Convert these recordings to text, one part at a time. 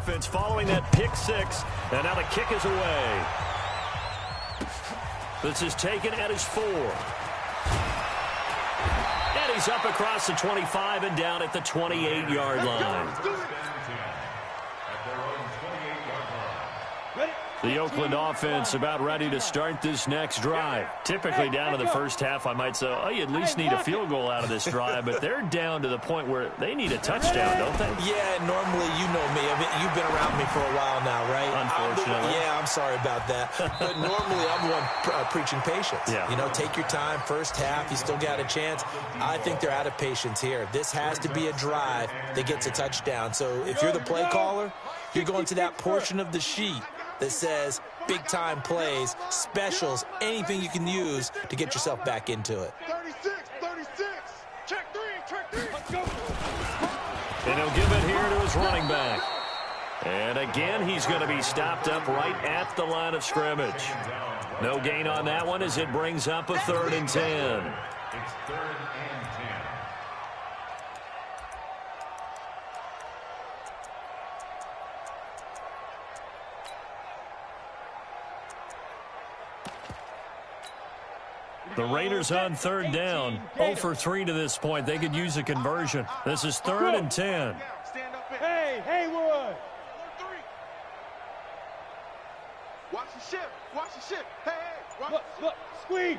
offense following that pick six. And now the kick is away. This is taken at his 4. And he's up across the 25 and down at the 28-yard line. The Oakland offense about ready to start this next drive. Typically down to the first half, I might say, oh, you at least need a field goal out of this drive, but they're down to the point where they need a touchdown, don't they? Yeah, normally, you know me. I mean, you've been around me for a while now, right? Unfortunately. Yeah, I'm sorry about that. But normally, I'm the one preaching patience. Yeah. You know, take your time. First half, you still got a chance. I think they're out of patience here. This has to be a drive that gets a touchdown. So if you're the play caller, you're going to that portion of the sheet that says big-time plays, specials, anything you can use to get yourself back into it. 36. Check three. Let's go. And he'll give it here to his running back. And again, he's going to be stopped up right at the line of scrimmage. No gain on that one as it brings up a 3rd and 10. It's 3rd and 10. The Raiders on 3rd down. 0 for 3 to this point. They could use a conversion. This is 3rd and 10. Hey, Haywood. Watch the ship. Hey. Look, squeeze.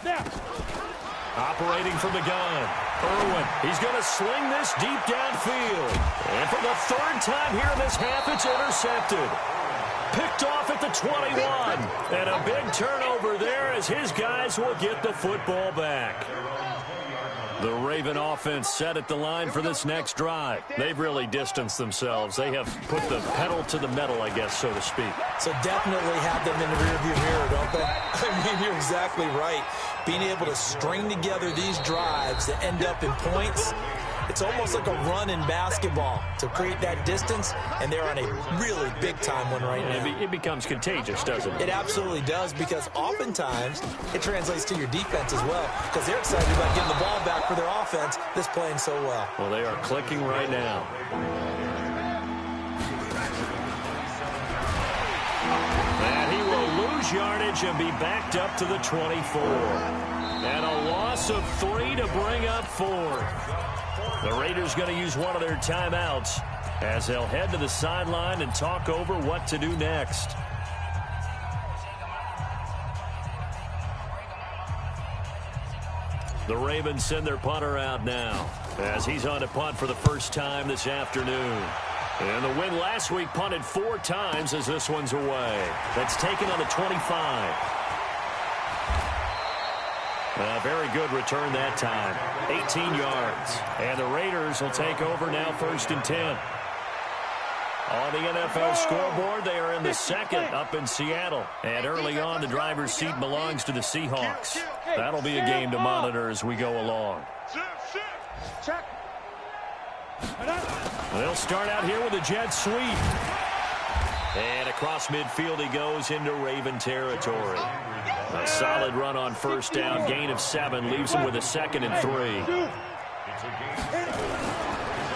Snap. Operating from the gun. Irwin, he's going to sling this deep downfield. And for the 3rd time here in this half, it's intercepted. Picked off at the 21. And a big turnover there as his guys will get the football back. The Raven offense set at the line for this next drive. They've really distanced themselves. They have put the pedal to the metal, I guess, so to speak. So definitely have them in the rearview mirror, don't they? I mean, you're exactly right. Being able to string together these drives that end up in points, it's almost like a run in basketball to create that distance, and they're on a really big-time one right now. It becomes contagious, doesn't it? It absolutely does, because oftentimes it translates to your defense as well, because they're excited about getting the ball back for their offense that's playing so well. Well, they are clicking right now. And he will lose yardage and be backed up to the 24. And a loss of 3 to bring up 4. The Raiders going to use one of their timeouts as they'll head to the sideline and talk over what to do next. The Ravens send their punter out now as he's on to punt for the first time this afternoon. And the win last week punted 4 times as this one's away. That's taken on the 25. A very good return that time. 18 yards. And the Raiders will take over now 1st and 10. On the NFL scoreboard, they are in the 2nd up in Seattle. And early on, the driver's seat belongs to the Seahawks. That'll be a game to monitor as we go along. Check. They'll start out here with a jet sweep. And across midfield he goes into Raven territory. A solid run on 1st down. Gain of 7 leaves him with a 2nd and 3.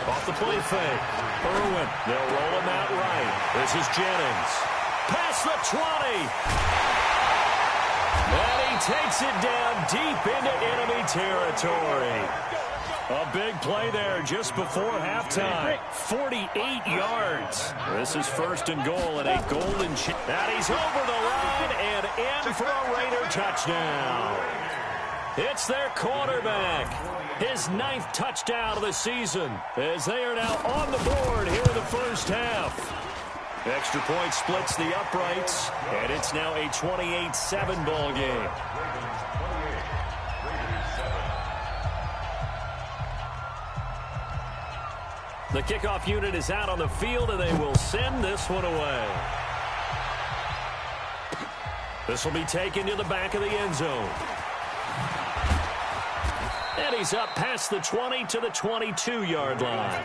Off the play fake. Irwin. They'll roll him out right. This is Jennings. Past the 20. And he takes it down deep into enemy territory. A big play there just before halftime. 48 yards. This is 1st and goal and a golden chance. And he's over the line and in for a Raider touchdown. It's their quarterback. His 9th touchdown of the season as they are now on the board here in the first half. Extra point splits the uprights, and it's now a 28-7 ball game. The kickoff unit is out on the field, and they will send this one away. This will be taken to the back of the end zone. And he's up past the 20 to the 22-yard line.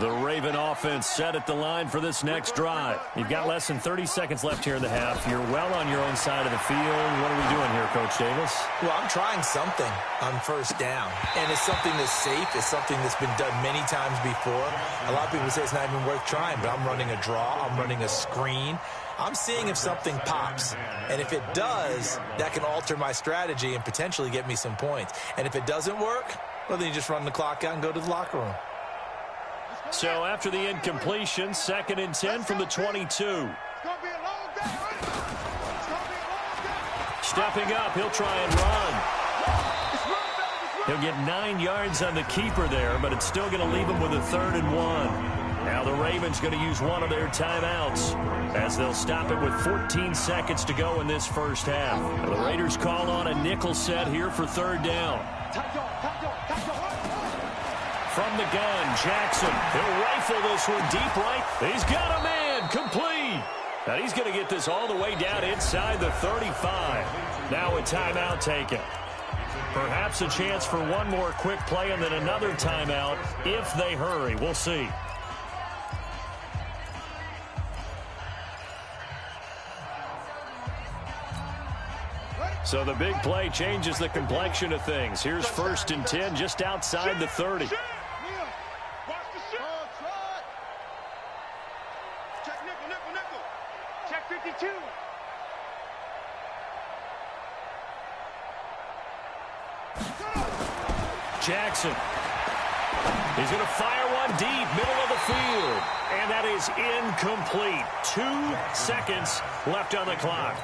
The Raven offense set at the line for this next drive. You've got less than 30 seconds left here in the half. You're well on your own side of the field. What are we doing here, Coach Davis? Well, I'm trying something on first down. And it's something that's safe. It's something that's been done many times before. A lot of people say it's not even worth trying, but I'm running a draw. I'm running a screen. I'm seeing if something pops. And if it does, that can alter my strategy and potentially get me some points. And if it doesn't work, well, then you just run the clock out and go to the locker room. So after the incompletion, 2nd and 10 from the 22. Stepping up, he'll try and run. He'll get 9 yards on the keeper there, but it's still going to leave him with a 3rd and 1. Now the Ravens going to use one of their timeouts as they'll stop it with 14 seconds to go in this first half. The Raiders call on a nickel set here for 3rd down. From the gun, Jackson. He'll rifle this one deep right. He's got a man. Complete. And he's going to get this all the way down inside the 35. Now a timeout taken. Perhaps a chance for one more quick play and then another timeout if they hurry. We'll see. So the big play changes the complexion of things. Here's 1st and 10 just outside the 30. Check 52. Jackson. He's going to fire one deep, middle of the field. And that is incomplete. 2 seconds left on the clock.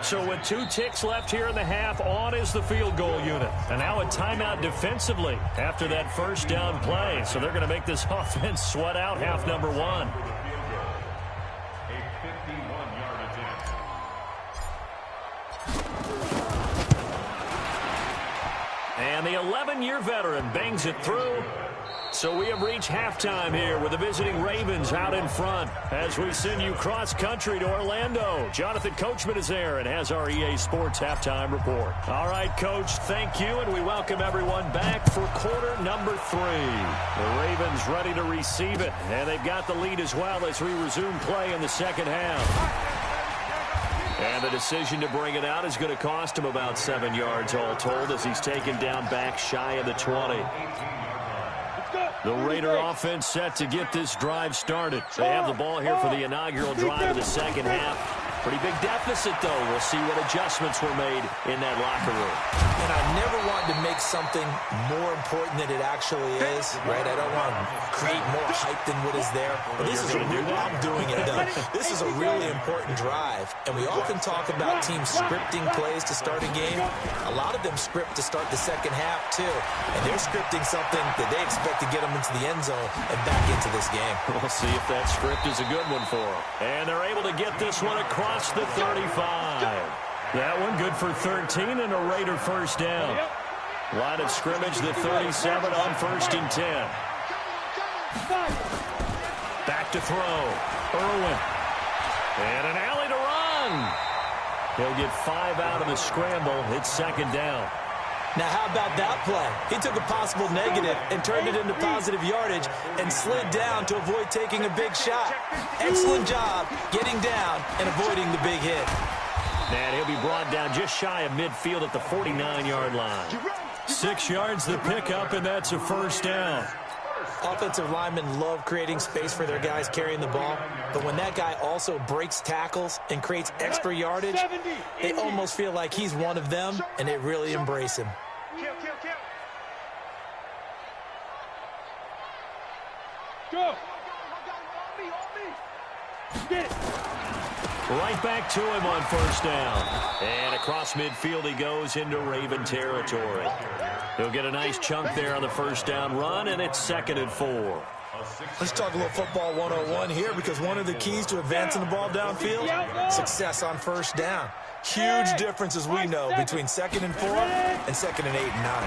So with 2 ticks left here in the half, on is the field goal unit. And now a timeout defensively after that first down play. So they're going to make this offense sweat out half number 1. And the 11-year veteran bangs it through. So we have reached halftime here with the visiting Ravens out in front as we send you cross-country to Orlando. Jonathan Coachman is there and has our EA Sports halftime report. All right, Coach, thank you, and we welcome everyone back for quarter number 3. The Ravens ready to receive it, and they've got the lead as well as we resume play in the second half. And the decision to bring it out is going to cost him about 7 yards all told as he's taken down back shy of the 20. The Raider offense set to get this drive started. They have the ball here for the inaugural drive of the second half. Pretty big deficit, though. We'll see what adjustments were made in that locker room. And I never wanted to make something more important than it actually is, right? I don't want to create more hype than what is there. But this is I'm doing it, though. This is a really important drive. And we often talk about teams scripting plays to start a game. A lot of them script to start the second half, too. And they're scripting something that they expect to get them into the end zone and back into this game. We'll see if that script is a good one for them. And they're able to get this one across the 35. That one good for 13 and a Raider first down. Line of scrimmage, the 37 on 1st and 10. Back to throw. Irwin. And an alley to run. He'll get 5 out of the scramble. It's 2nd down. Now, how about that play? He took a possible negative and turned it into positive yardage and slid down to avoid taking a big shot. Excellent job getting down and avoiding the big hit. And he'll be brought down just shy of midfield at the 49-yard line. 6 yards the pickup, and that's a first down. Offensive linemen love creating space for their guys carrying the ball, but when that guy also breaks tackles and creates extra yardage, they almost feel like he's one of them, and they really embrace him. Go. Get it. Right back to him on first down. And across midfield he goes into Raven territory. He'll get a nice chunk there on the first down run, and it's 2nd and 4. Let's talk a little football 101 here, because one of the keys to advancing the ball downfield, success on first down. Huge difference, as we know, between 2nd and 4 and 2nd and 8 and 9.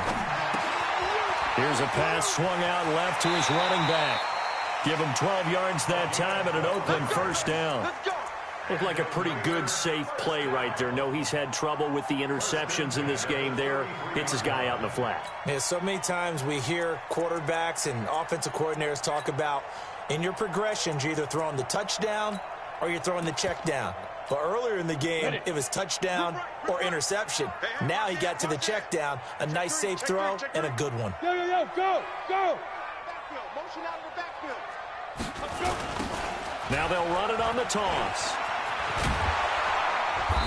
Here's a pass swung out left to his running back. Give him 12 yards that time and an Oakland first down. Looked like a pretty good, safe play right there. No, he's had trouble with the interceptions in this game there. Hits his guy out in the flat. Yeah, so many times we hear quarterbacks and offensive coordinators talk about in your progressions, you're either throwing the touchdown or you're throwing the check down. But earlier in the game, it was touchdown or interception. Now he got to the check down, a nice safe throw, and a good one. Yo, go! Backfield, motion out of the backfield. Now they'll run it on the toss.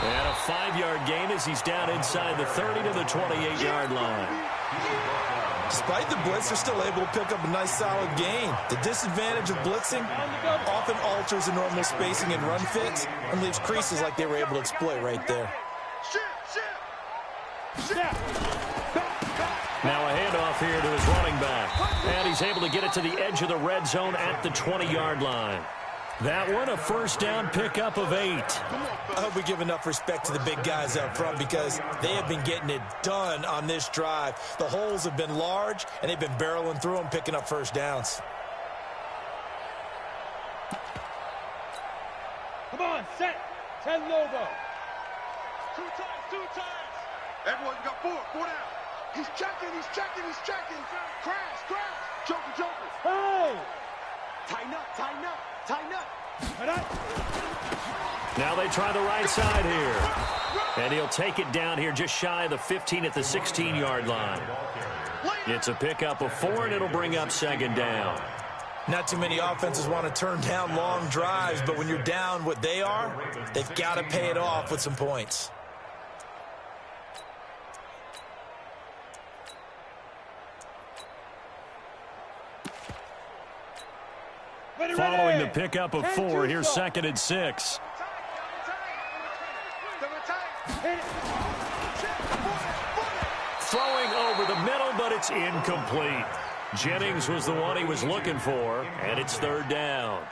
And a 5-yard gain as he's down inside the 30 to the 28-yard line. Despite the blitz, they're still able to pick up a nice solid gain. The disadvantage of blitzing often alters the normal spacing and run fits and leaves creases like they were able to exploit right there. Now a handoff here to his running back. And he's able to get it to the edge of the red zone at the 20-yard line. That one, a first down pickup of 8. I hope we give enough respect to the big guys up front because they have been getting it done on this drive. The holes have been large, and they've been barreling through them, picking up first downs. Come on, set. 10 Lobo. Two times. Everyone got four down. He's checking. Crash. Joker. Hey! Tighten up. Now they try the right side here. And he'll take it down here just shy of the 15 at the 16-yard line. It's a pickup of 4, and it'll bring up second down. Not too many offenses want to turn down long drives, but when you're down what they are, they've got to pay it off with some points. Following the pickup of 4, here's 2nd and 6. Throwing over the middle, but it's incomplete. Jennings was the one he was looking for, and it's 3rd down.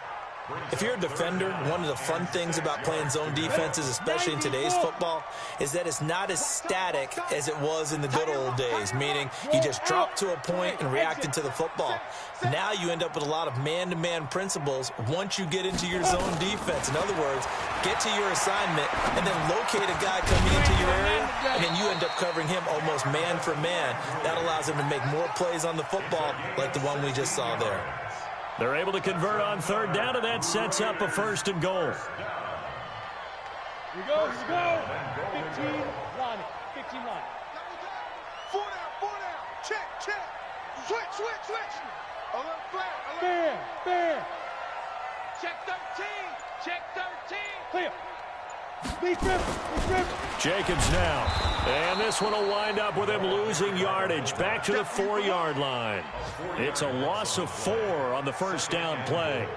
If you're a defender, one of the fun things about playing zone defenses, especially in today's football, is that it's not as static as it was in the good old days, meaning you just dropped to a point and reacted to the football. Now you end up with a lot of man-to-man principles once you get into your zone defense. In other words, get to your assignment and then locate a guy coming into your area, and then you end up covering him almost man for man. That allows him to make more plays on the football like the one we just saw there. They're able to convert on 3rd down, and that sets up a 1st and goal. Here we go. 15 line. 4 down. Check. Switch. Alert flat. Bam. Check 13. Clear. Lead grip. Jacobs now. And this one will wind up with him losing yardage. Back to the 4-yard line. It's a loss of 4 on the 1st down play.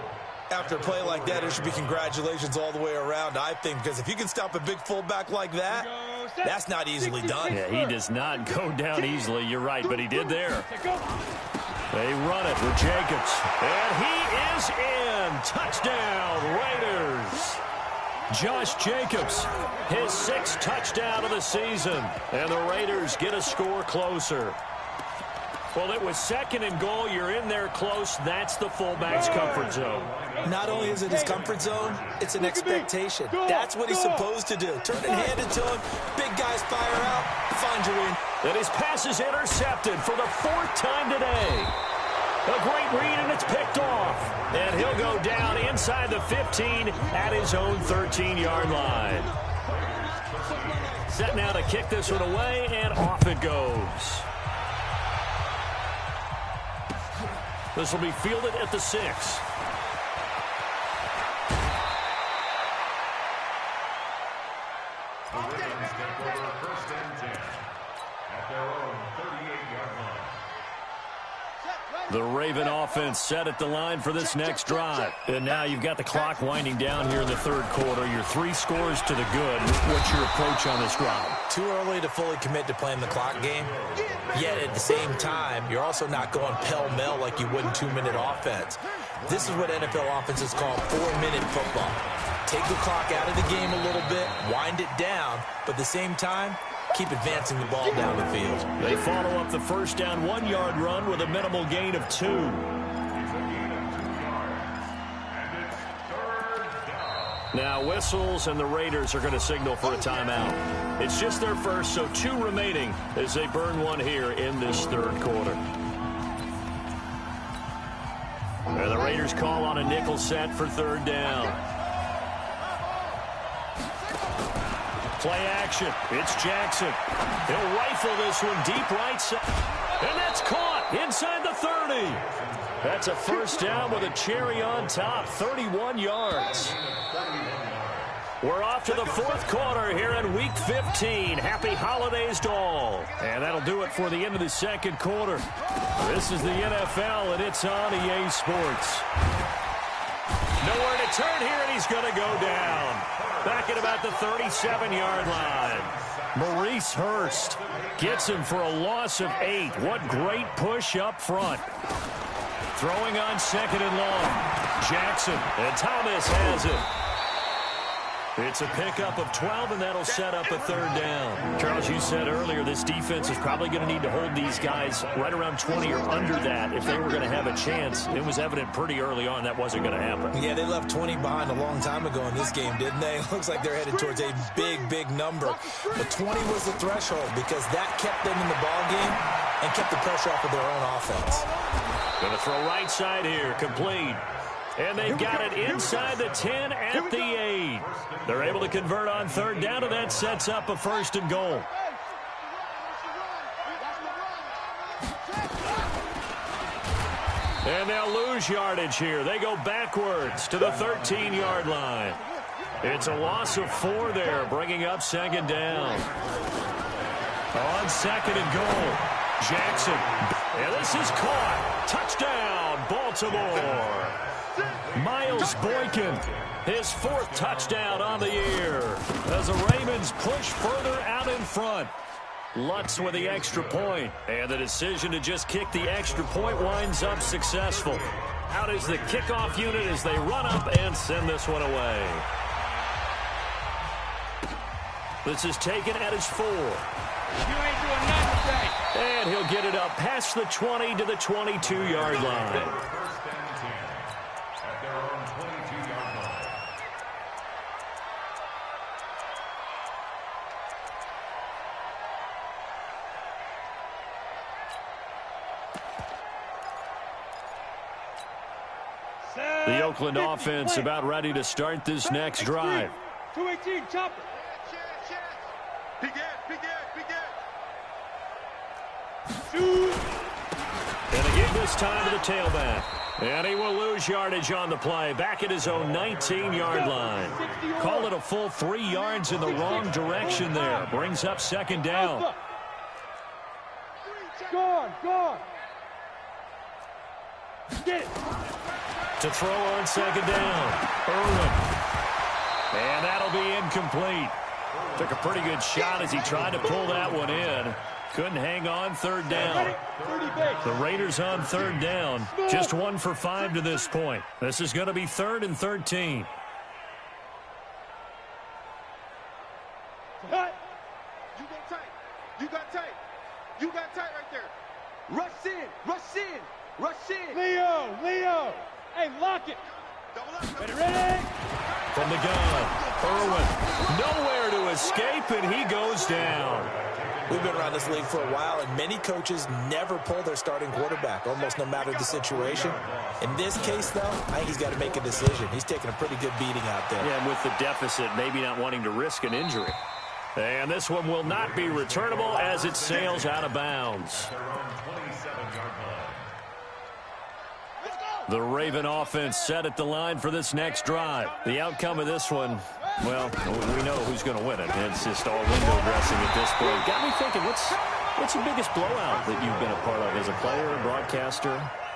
After a play like that, there should be congratulations all the way around, I think, because if you can stop a big fullback like that, that's not easily done. Yeah, he does not go down easily. You're right, but he did there. They run it with Jacobs. And he is in. Touchdown, Raiders. Josh Jacobs, his 6th touchdown of the season. And the Raiders get a score closer. Well, it was 2nd and goal. You're in there close. That's the fullback's comfort zone. Not only is it his comfort zone, it's an expectation. That's what he's supposed to do. Turn it handed to him. Big guys fire out. Find your win. And his pass is intercepted for the 4th time today. A great read, and it's picked off. And he'll go down inside the 15 at his own 13-yard line. Set now to kick this one away, and off it goes. This will be fielded at the 6. The Ravens take over 1st and 10 at their own 38-yard line. The Raven offense set at the line for this next drive. And now you've got the clock winding down here in the 3rd quarter. You're 3 scores to the good. What's your approach on this drive? Too early to fully commit to playing the clock game. Yet at the same time, you're also not going pell-mell like you would in 2-minute offense. This is what NFL offenses call 4-minute football. Take the clock out of the game a little bit, wind it down, but at the same time, keep advancing the ball down the field. They follow up the 1st down 1-yard run with a minimal gain of 2. Now whistles, and the Raiders are going to signal for a timeout. It's just their first, so 2 remaining as they burn one here in this third quarter. And the Raiders call on a nickel set for third down. Play action. It's Jackson. He'll rifle this one deep right side. And that's caught inside the 30. That's a first down with a cherry on top, 31 yards. We're off to the fourth quarter here in Week 15. Happy holidays to all. And that'll do it for the end of the second quarter. This is the NFL, and it's on EA Sports. Nowhere to turn here, and he's going to go down. Back at about the 37-yard line. Maurice Hurst gets him for a loss of 8. What great push up front. Throwing on second and long. Jackson, and Thomas has it. It's a pickup of 12, and that'll set up a third down. Charles, you said earlier this defense is probably going to need to hold these guys right around 20 or under that if they were going to have a chance. It was evident pretty early on that wasn't going to happen. Yeah, they left 20 behind a long time ago in this game, didn't they? It looks like they're headed towards a big, big number. But 20 was the threshold because that kept them in the ball game and kept the pressure off of their own offense. Going to throw right side here, complete. And they've got it inside the 10 at the 8. They're able to convert on third down, and that sets up a first and goal. And they'll lose yardage here. They go backwards to the 13-yard line. It's a loss of 4 there, bringing up second down. On second and goal, Jackson. And this is caught. Touchdown, Baltimore. Miles Boykin, his 4th touchdown on the year as the Ravens push further out in front. Lutz with the extra point, and the decision to just kick the extra point winds up successful. Out is the kickoff unit as they run up and send this one away. This is taken at his 4. You ain't doing nothing today. And he'll get it up past the 20 to the 22-yard line. The Oakland offense about ready to start this next drive. 218, chopper. And again this time to the tailback. And he will lose yardage on the play. Back at his own 19-yard line. Call it a full 3 yards in the wrong direction there. Brings up second down. Gone. Get it. To throw on second down. Irwin. And that'll be incomplete. Took a pretty good shot as he tried to pull that one in. Couldn't hang on third down. The Raiders on third down. Just 1 for 5 to this point. This is going to be 3rd and 13. Cut. You got tight right there. Rush in. Leo. Hey, lock it. Ready? From the gun, Irwin. Nowhere to escape, and he goes down. We've been around this league for a while, and many coaches never pull their starting quarterback, almost no matter the situation. In this case, though, I think he's got to make a decision. He's taking a pretty good beating out there. Yeah, and with the deficit, maybe not wanting to risk an injury. And this one will not be returnable as it sails out of bounds. The Raven offense set at the line for this next drive. The outcome of this one, well, we know who's going to win it. It's just all window dressing at this point. Got me thinking, what's the biggest blowout that you've been a part of as a player, broadcaster?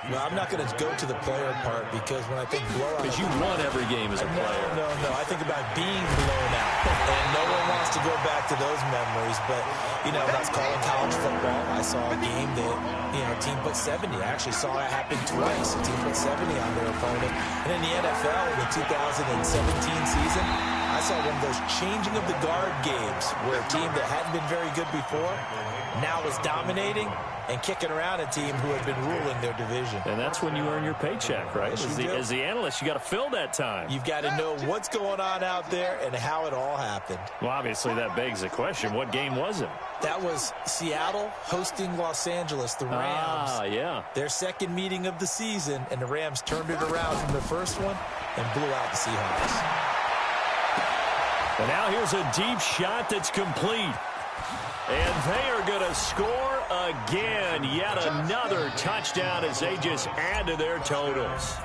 Well, I'm not going to go to the player part because when I think blowout... Because you won every game as a player. No. I think about being blown out. And no one wants to go back to those memories. But, when I was calling college football, I saw a game that, a team put 70. I actually saw it happen twice. A team put 70 on their opponent. And in the NFL, in the 2017 season, I saw one of those changing of the guard games where a team that hadn't been very good before now is dominating and kicking around a team who had been ruling their division. And that's when you earn your paycheck, right? Yes, As the analyst, you got to fill that time. You've got to know what's going on out there and how it all happened. Well, obviously, that begs the question, what game was it? That was Seattle hosting Los Angeles, the Rams. Ah, yeah. Their second meeting of the season, and the Rams turned it around from the first one and blew out the Seahawks. And now here's a deep shot that's complete. And they are going to score again. Yet another touchdown as they just add to their totals.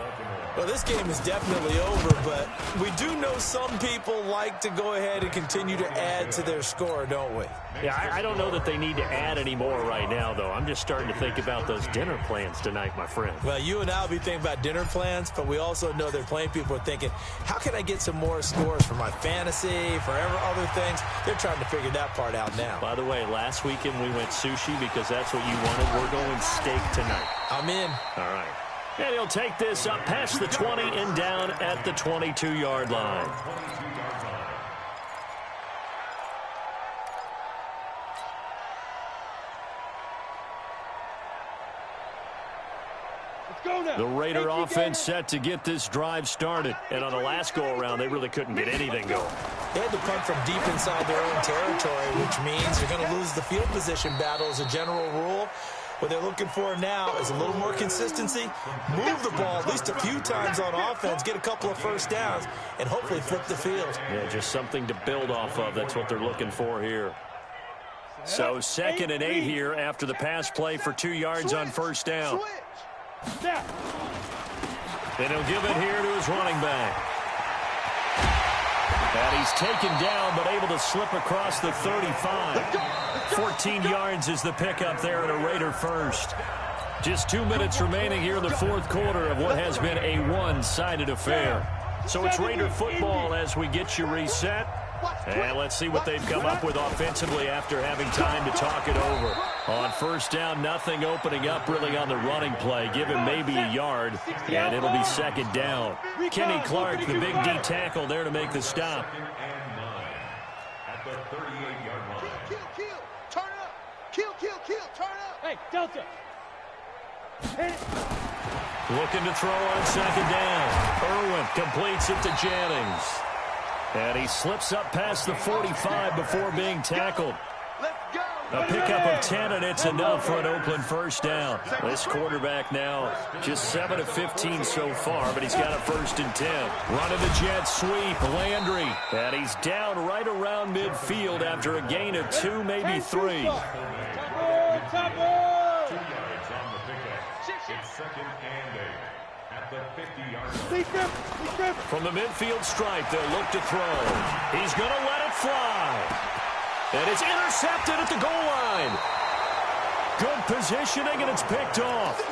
Well, this game is definitely over, but we do know some people like to go ahead and continue to add to their score, don't we? Yeah, I don't know that they need to add any more right now, though. I'm just starting to think about those dinner plans tonight, my friend. Well, you and I will be thinking about dinner plans, but we also know that plenty of people are thinking, how can I get some more scores for my fantasy, for other things? They're trying to figure that part out now. By the way, last weekend we went sushi because that's what you wanted. We're going steak tonight. I'm in. All right. And he'll take this up past the 20 and down at the 22-yard line. The Raider offense set to get this drive started. And on the last go-around, they really couldn't get anything going. They had to punt from deep inside their own territory, which means they're going to lose the field position battle as a general rule. What they're looking for now is a little more consistency, move the ball at least a few times on offense, get a couple of first downs, and hopefully flip the field. Yeah, just something to build off of. That's what they're looking for here. So 2nd and 8 here after the pass play for 2 yards on first down. And he'll give it here to his running back. And he's taken down, but able to slip across the 35. 14 yards is the pickup there at a Raider first. Just 2 minutes remaining here in the fourth quarter of what has been a one-sided affair. So it's Raider football as we get you reset. And let's see what they've come up with offensively after having time to talk it over. On first down, nothing opening up really on the running play. Give him maybe a yard, and it'll be 2nd down. Kenny Clark, the big D tackle there to make the stop. At the 38-yard line. Kill, turn up. Kill, turn up. Hey, Delta. Looking to throw on 2nd down. Irwin completes it to Jennings. And he slips up past the 45 before being tackled. A pickup of 10, and it's enough for an Oakland first down. This quarterback now just 7 of 15 so far, but he's got a 1st and 10. Running the jet sweep, Landry. And he's down right around midfield after a gain of 2, maybe 3. 2 yards on the pickup. It's 2nd and 8. At the 50-yard line. From the midfield stripe, they'll look to throw. He's going to let it fly. And it's intercepted at the goal line. Good positioning, and it's picked off.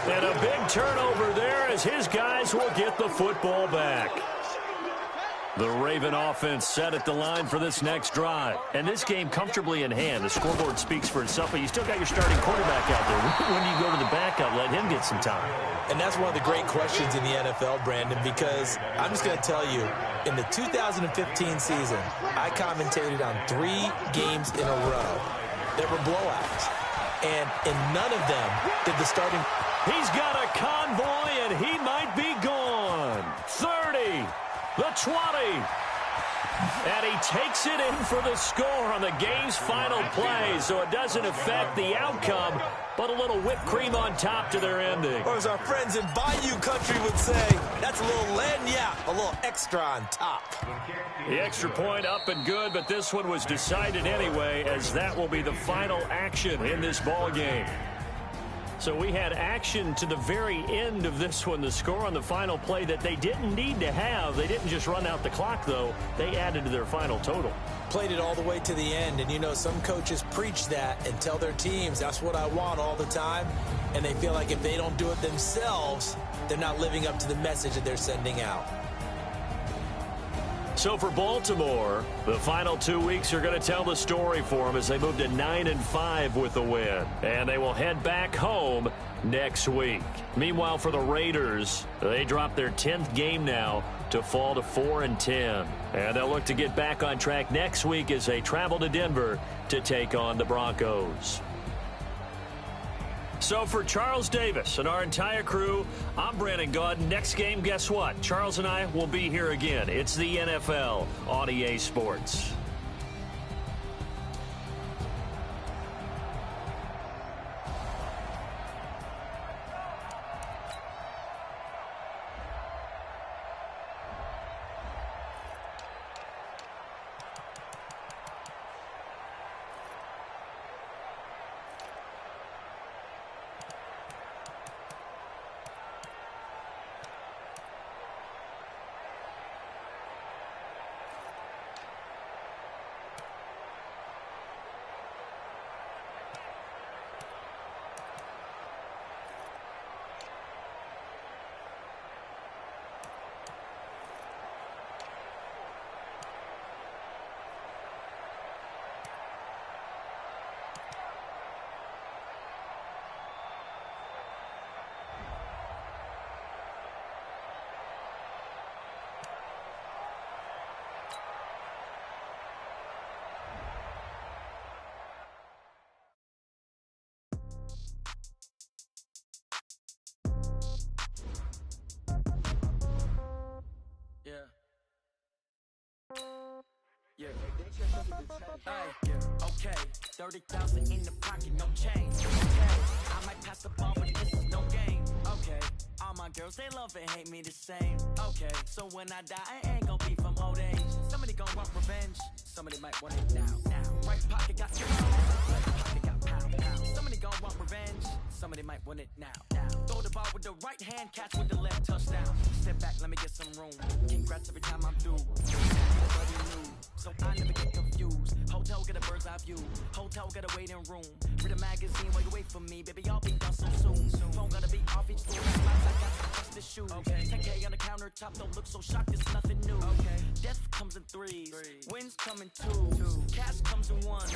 And a big turnover there as his guys will get the football back. The Raven offense set at the line for this next drive. And this game comfortably in hand. The scoreboard speaks for itself, but you still got your starting quarterback out there. When do you go to the backup, let him get some time? And that's one of the great questions in the NFL, Brandon, because I'm just going to tell you, in the 2015 season, I commentated on 3 games in a row that were blowouts. And in none of them did the starting... He's got a convoy, and he might be gone. 30, the 20. And he takes it in for the score on the game's final play, so it doesn't affect the outcome, but a little whipped cream on top to their ending. Or as our friends in Bayou Country would say, that's a little lagniappe, a little extra on top. The extra point up and good, but this one was decided anyway, as that will be the final action in this ball game. So we had action to the very end of this one. The score on the final play that they didn't need to have. They didn't just run out the clock, though. They added to their final total. Played it all the way to the end. And, you know, some coaches preach that and tell their teams, that's what I want all the time. And they feel like if they don't do it themselves, they're not living up to the message that they're sending out. So for Baltimore, the final 2 weeks are going to tell the story for them as they move to 9-5 with the win. And they will head back home next week. Meanwhile, for the Raiders, they dropped their 10th game now to fall to 4-10. And they'll look to get back on track next week as they travel to Denver to take on the Broncos. So for Charles Davis and our entire crew, I'm Brandon Gaudin. Next game, guess what? Charles and I will be here again. It's the NFL on EA Sports. Yeah. Okay. 30,000 in the pocket, no change. Okay. I might pass the ball, but this is no game. Okay. All my girls, they love and hate me the same. Okay. So when I die, I ain't gonna be from old age. Somebody gonna want revenge. Somebody might want it now. Right pocket got zero. Left pocket got pound. Somebody gonna want revenge. Somebody might want it now. Throw the ball with the right hand, catch with the left, touchdown. Step back, let me get some room. Congrats every time I'm through. So I never get confused. Hotel get a bird's eye view. Hotel get a waiting room. Read a magazine while you wait for me. Baby, I'll be done so soon. Phone gotta be off each floor. I got to touch the shoes. Okay. 10K on the countertop. Don't look so shocked. It's nothing new. Okay. Death comes in threes. Wins come in twos. Cash comes in ones.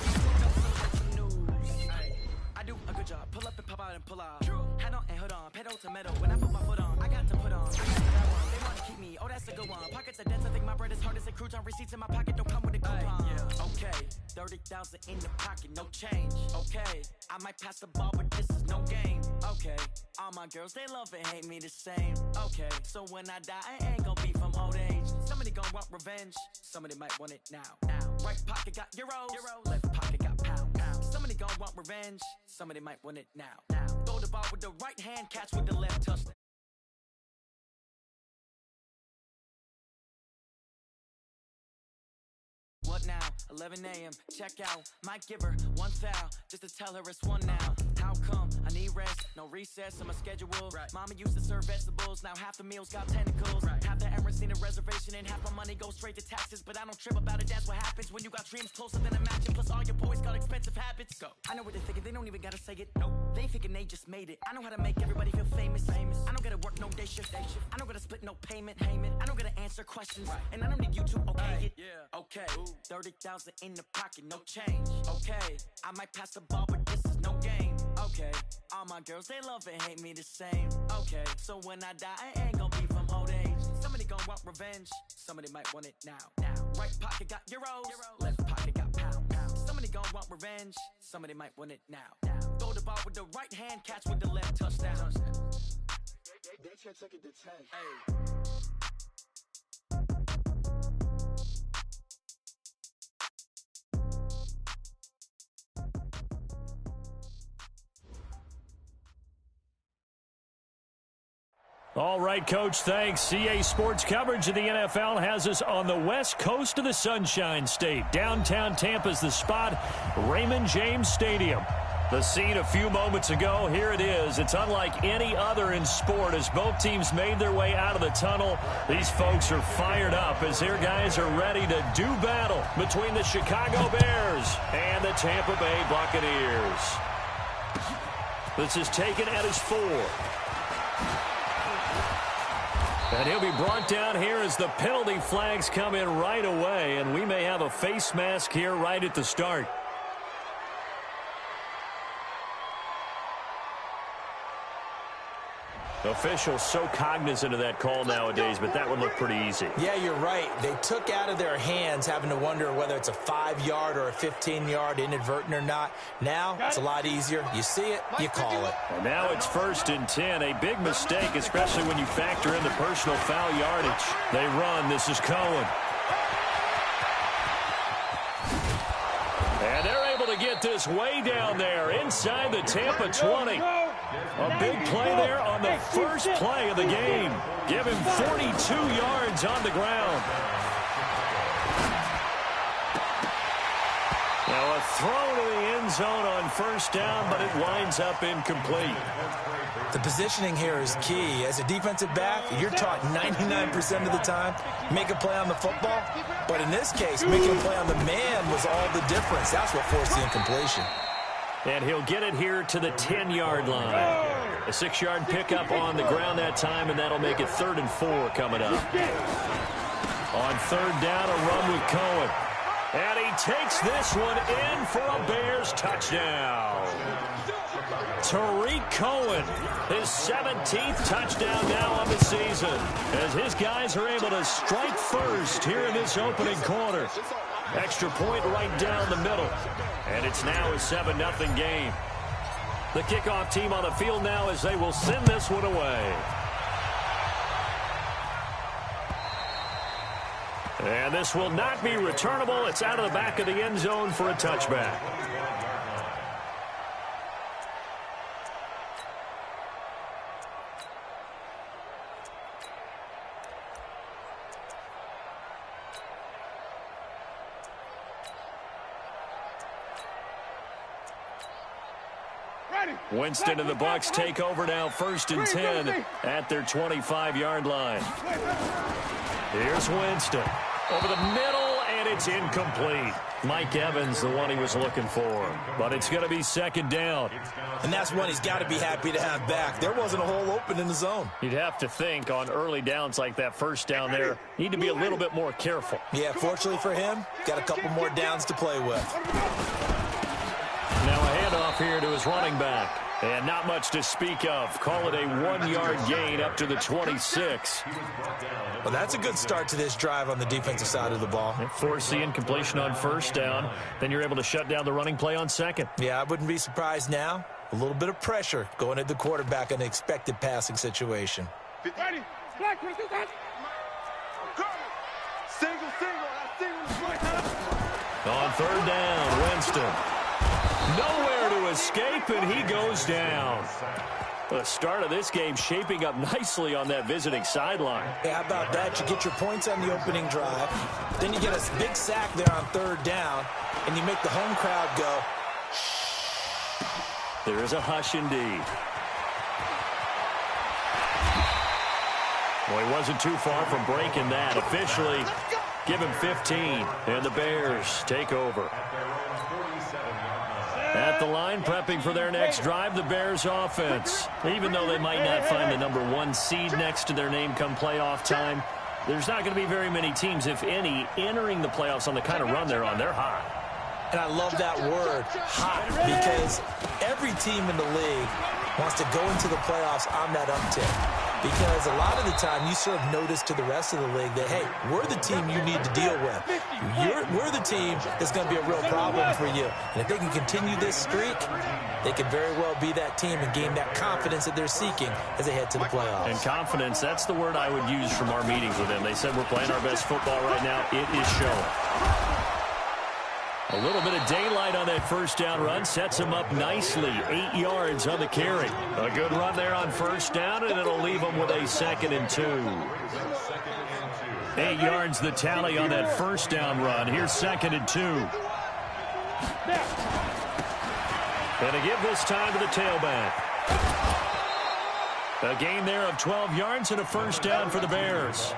I do a good job. Pull up and pop out and pull out. Hat on and hood on. Pedal to metal. When I put my foot on, I got to put on. I got that one. They want to keep me. Oh, that's a good one. Pockets are dense. I think my bread is hard as a crouton. Receipts in my pocket don't come with a coupon. Okay. 30,000 in the pocket. No change. Okay. I might pass the ball, but this is no game. Okay. All my girls, they love and hate me the same. Okay. So when I die, I ain't gonna be from old age. Somebody gonna want revenge. Somebody might want it now. Right pocket got euros. Left pocket got pound. Somebody gonna want revenge. Somebody might want it now. Throw the ball with the right hand, catch with the left, touchdown. What now? 11 a.m. Check out. Might give her one foul just to tell her it's one now. How come? I need rest. No recess in my schedule. Right. Mama used to serve vegetables. Now half the meals got tentacles. Right. Half the Emirates need a reservation and half my money goes straight to taxes. But I don't trip about it. That's what happens when you got dreams closer than a match. Plus all your boys got expensive habits. Go. I know what they're thinking. They don't even gotta say it. Nope. They thinking they just made it. I know how to make everybody feel famous. I don't gotta work no day shift. I don't gotta split no payment. I don't gotta answer questions. Right. And I don't need you to okay it. Yeah. Okay. 30,000 in the pocket, no change. Okay. I might pass the ball, but this is no game. Okay. All my girls, they love and hate me the same. Okay. So when I die, I ain't gonna be from old age. Somebody gonna want revenge. Somebody might want it now. Right pocket got euros. Left pocket got pound. Somebody gonna want revenge. Somebody might want it now. Throw the ball with the right hand, catch with the left, touchdown. They took it to 10. Hey. All right, Coach, thanks. CA Sports coverage of the NFL has us on the west coast of the Sunshine State. Downtown Tampa's the spot, Raymond James Stadium. The scene a few moments ago, here it is. It's unlike any other in sport as both teams made their way out of the tunnel. These folks are fired up as their guys are ready to do battle between the Chicago Bears and the Tampa Bay Buccaneers. This is taken at his 4. And he'll be brought down here as the penalty flags come in right away, and we may have a face mask here right at the start. Officials so cognizant of that call nowadays, but that would look pretty easy. Yeah, you're right. They took out of their hands having to wonder whether it's a 5-yard or a 15-yard, inadvertent or not. Now, it's a lot easier. You see it, you call it. And now it's 1st and 10. A big mistake, especially when you factor in the personal foul yardage. They run. This is Cohen. And they're able to get this way down there inside the Tampa 20. A big play there on the first play of the game. Give him 42 yards on the ground. Now a throw to the end zone on 1st down, but it winds up incomplete. The positioning here is key. As a defensive back, you're taught 99% of the time, make a play on the football. But in this case, making a play on the man was all the difference. That's what forced the incompletion. And he'll get it here to the 10-yard line. A 6-yard pickup on the ground that time, and that'll make it 3rd and 4 coming up. On 3rd down, a run with Cohen. And he takes this one in for a Bears touchdown. Tariq Cohen, his 17th touchdown now on the season, as his guys are able to strike first here in this opening quarter. Extra point right down the middle. And it's now a 7-0 game. The kickoff team on the field now as they will send this one away. And this will not be returnable. It's out of the back of the end zone for a touchback. Winston and the Bucs take over now, 1st and 10 at their 25-yard line. Here's Winston over the middle, and it's incomplete. Mike Evans, the one he was looking for. But it's going to be 2nd down. And that's one he's got to be happy to have back. There wasn't a hole open in the zone. You'd have to think on early downs like that 1st down there, need to be a little bit more careful. Yeah, fortunately for him, got a couple more downs to play with. Now a handoff here to his running back. And not much to speak of. Call it a 1-yard gain up to the 26. Well, that's a good start to this drive on the defensive side of the ball. Force the incompletion on 1st down. Then you're able to shut down the running play on 2nd. Yeah, I wouldn't be surprised now. A little bit of pressure going at the quarterback in an expected passing situation. On 3rd down, Winston. Nowhere to escape, and he goes down. The start of this game shaping up nicely on that visiting sideline. Yeah, how about that? You get your points on the opening drive. Then you get a big sack there on 3rd down, and you make the home crowd go, shh. There is a hush indeed. Well, he wasn't too far from breaking that. Officially, give him 15, and the Bears take over. At the line, prepping for their next drive, the Bears offense. Even though they might not find the #1 seed next to their name come playoff time, there's not going to be very many teams, if any, entering the playoffs on the kind of run they're on. They're hot. And I love that word, hot, because every team in the league wants to go into the playoffs on that uptick. Because a lot of the time you serve notice to the rest of the league that, hey, we're the team you need to deal with. We're the team that's going to be a real problem for you. And if they can continue this streak, they could very well be that team and gain that confidence that they're seeking as they head to the playoffs. And confidence, that's the word I would use from our meetings with them. They said we're playing our best football right now. It is showing. A little bit of daylight on that 1st down run sets him up nicely. 8 yards on the carry. A good run there on 1st down, and it'll leave him with a 2nd and 2. 8 yards the tally on that 1st down run. Here's 2nd and 2. And to give this time to the tailback. A gain there of 12 yards and a 1st down for the Bears.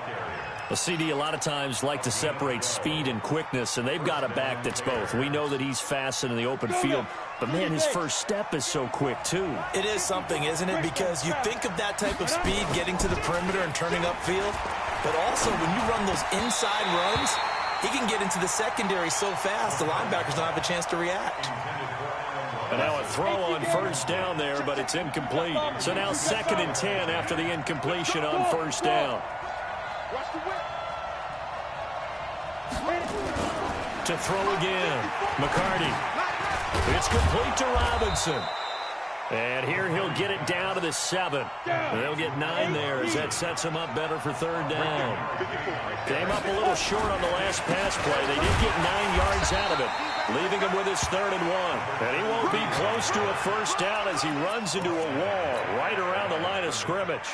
Well, CD, a lot of times like to separate speed and quickness, and they've got a back that's both. We know that he's fast in the open field, but, man, his first step is so quick, too. It is something, isn't it? Because you think of that type of speed getting to the perimeter and turning upfield, but also when you run those inside runs, he can get into the secondary so fast the linebackers don't have a chance to react. And now a throw on first down there, but it's incomplete. So now 2nd and 10 after the incompletion on first down. To throw again. McCarty. It's complete to Robinson. And here he'll get it down to the 7. They'll get 9 there as that sets him up better for 3rd down. Came up a little short on the last pass play. They did get 9 yards out of it, leaving him with his 3rd and 1. And he won't be close to a first down as he runs into a wall right around the line of scrimmage.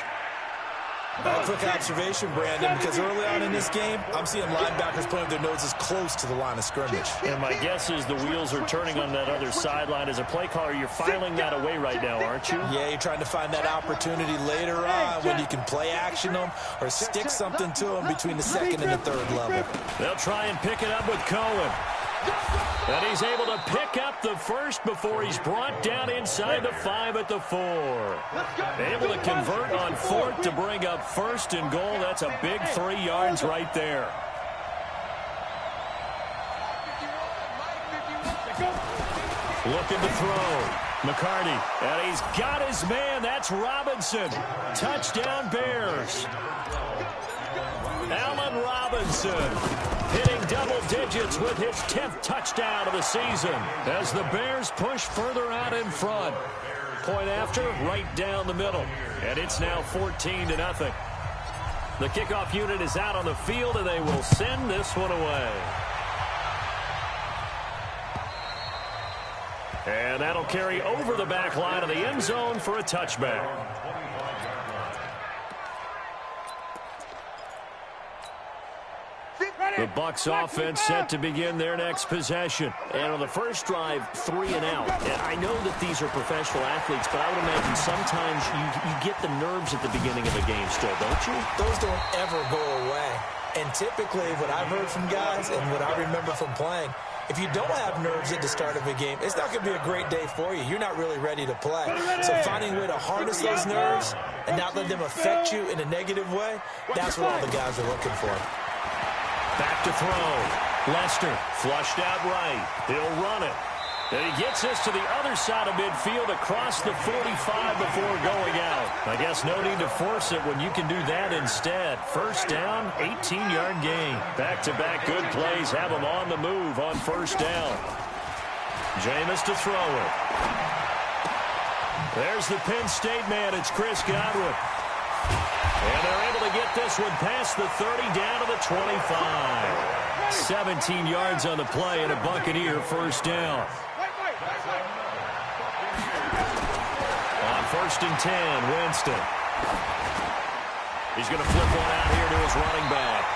A quick observation, Brandon, because early on in this game, I'm seeing linebackers putting their noses close to the line of scrimmage. And my guess is the wheels are turning on that other sideline. As a play caller, you're filing that away right now, aren't you? Yeah, you're trying to find that opportunity later on when you can play action them or stick something to them between the 2nd and the 3rd level. They'll try and pick it up with Cohen. And he's able to pick up the first before he's brought down inside the 5 at the 4. Able to convert on 4th to bring up 1st and goal. That's a big 3 yards right there. Looking to throw. McCarty. And he's got his man. That's Robinson. Touchdown Bears. Allen Robinson hitting double digits with his 10th touchdown of the season as the Bears push further out in front. Point after, right down the middle. And it's now 14-0. The kickoff unit is out on the field, and they will send this one away. And that'll carry over the back line of the end zone for a touchback. The Bucs offense set to begin their next possession. And on the first drive, 3 and out. And I know that these are professional athletes, but I would imagine sometimes you get the nerves at the beginning of a game still, don't you? Those don't ever go away. And typically what I've heard from guys and what I remember from playing, if you don't have nerves at the start of a game, it's not going to be a great day for you. You're not really ready to play. So finding a way to harness those nerves and not let them affect you in a negative way, that's what all the guys are looking for. Back to throw. Lester flushed out right. He'll run it. And he gets this to the other side of midfield across the 45 before going out. I guess no need to force it when you can do that instead. First down, 18-yard gain. Back-to-back good plays have him on the move on first down. Jameis to throw it. There's the Penn State man. It's Chris Godwin. And they're able to get this one past the 30 down to the 25. 17 yards on the play and a Buccaneer first down. On 1st and 10, Winston. He's going to flip one out here to his running back.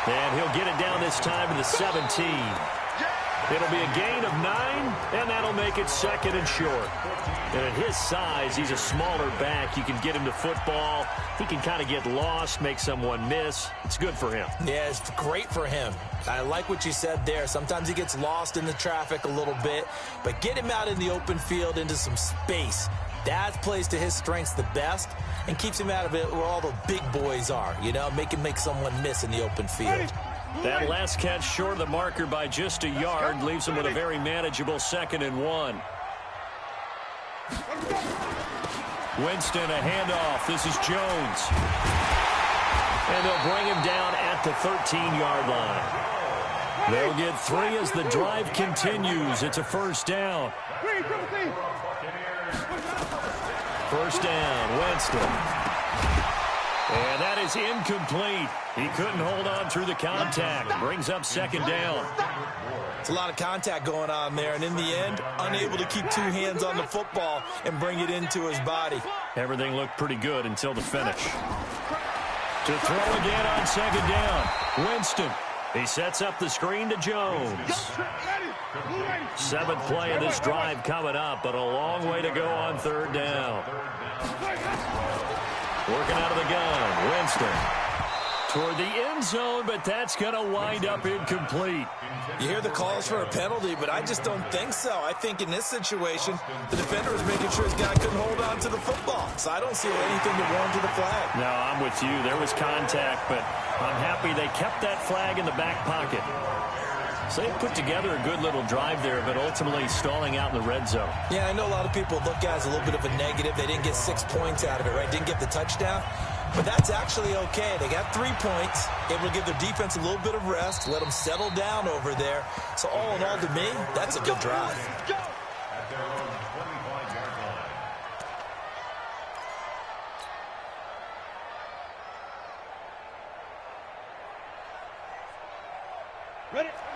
And he'll get it down this time to the 17. It'll be a gain of 9, and that'll make it 2nd and short. And at his size, he's a smaller back. You can get him to football. He can kind of get lost, make someone miss. It's good for him. Yeah, it's great for him. I like what you said there. Sometimes he gets lost in the traffic a little bit, but get him out in the open field into some space. That plays to his strengths the best and keeps him out of it where all the big boys are, you know, make someone miss in the open field. That last catch short of the marker by just a yard leaves him with a very manageable 2nd and 1. Winston, a handoff. This is Jones. And they'll bring him down at the 13-yard line. They'll get 3 as the drive continues. It's a first down. First down, Winston. And that is incomplete. He couldn't hold on through the contact. Brings up 2nd down. It's a lot of contact going on there, and in the end, unable to keep 2 hands on the football and bring it into his body. Everything looked pretty good until the finish. To throw again on 2nd down. Winston. He sets up the screen to Jones. 7th play of this drive coming up, but a long way to go on 3rd down. Working out of the gun, Winston. Toward the end zone, but that's going to wind up incomplete. You hear the calls for a penalty, but I just don't think so. I think in this situation, the defender was making sure his guy couldn't hold on to the football. So I don't see anything to warrant to the flag. No, I'm with you. There was contact, but I'm happy they kept that flag in the back pocket. So they put together a good little drive there, but ultimately stalling out in the red zone. Yeah, I know a lot of people look at it as a little bit of a negative. They didn't get 6 points out of it, right? Didn't get the touchdown. But that's actually okay. They got 3 points, able to give their defense a little bit of rest, let them settle down over there. So all in all, to me, that's a good drive. At their own 25-yard line.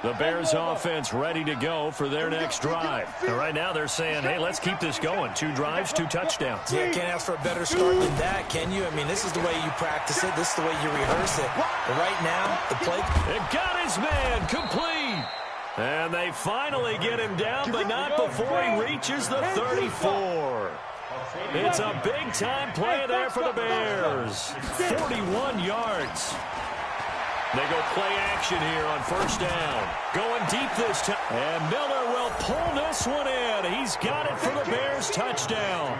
The Bears offense ready to go for their next drive. And right now they're saying, hey, let's keep this going. 2 drives, 2 touchdowns. Yeah, can't ask for a better start than that, can you? I mean, this is the way you practice it. This is the way you rehearse it. But right now, the play... It got his man complete. And they finally get him down, but not before he reaches the 34. It's a big-time play there for the Bears. 41 yards. They go play action here on first down. Going deep this time. And Miller will pull this one in. He's got it for the Bears touchdown.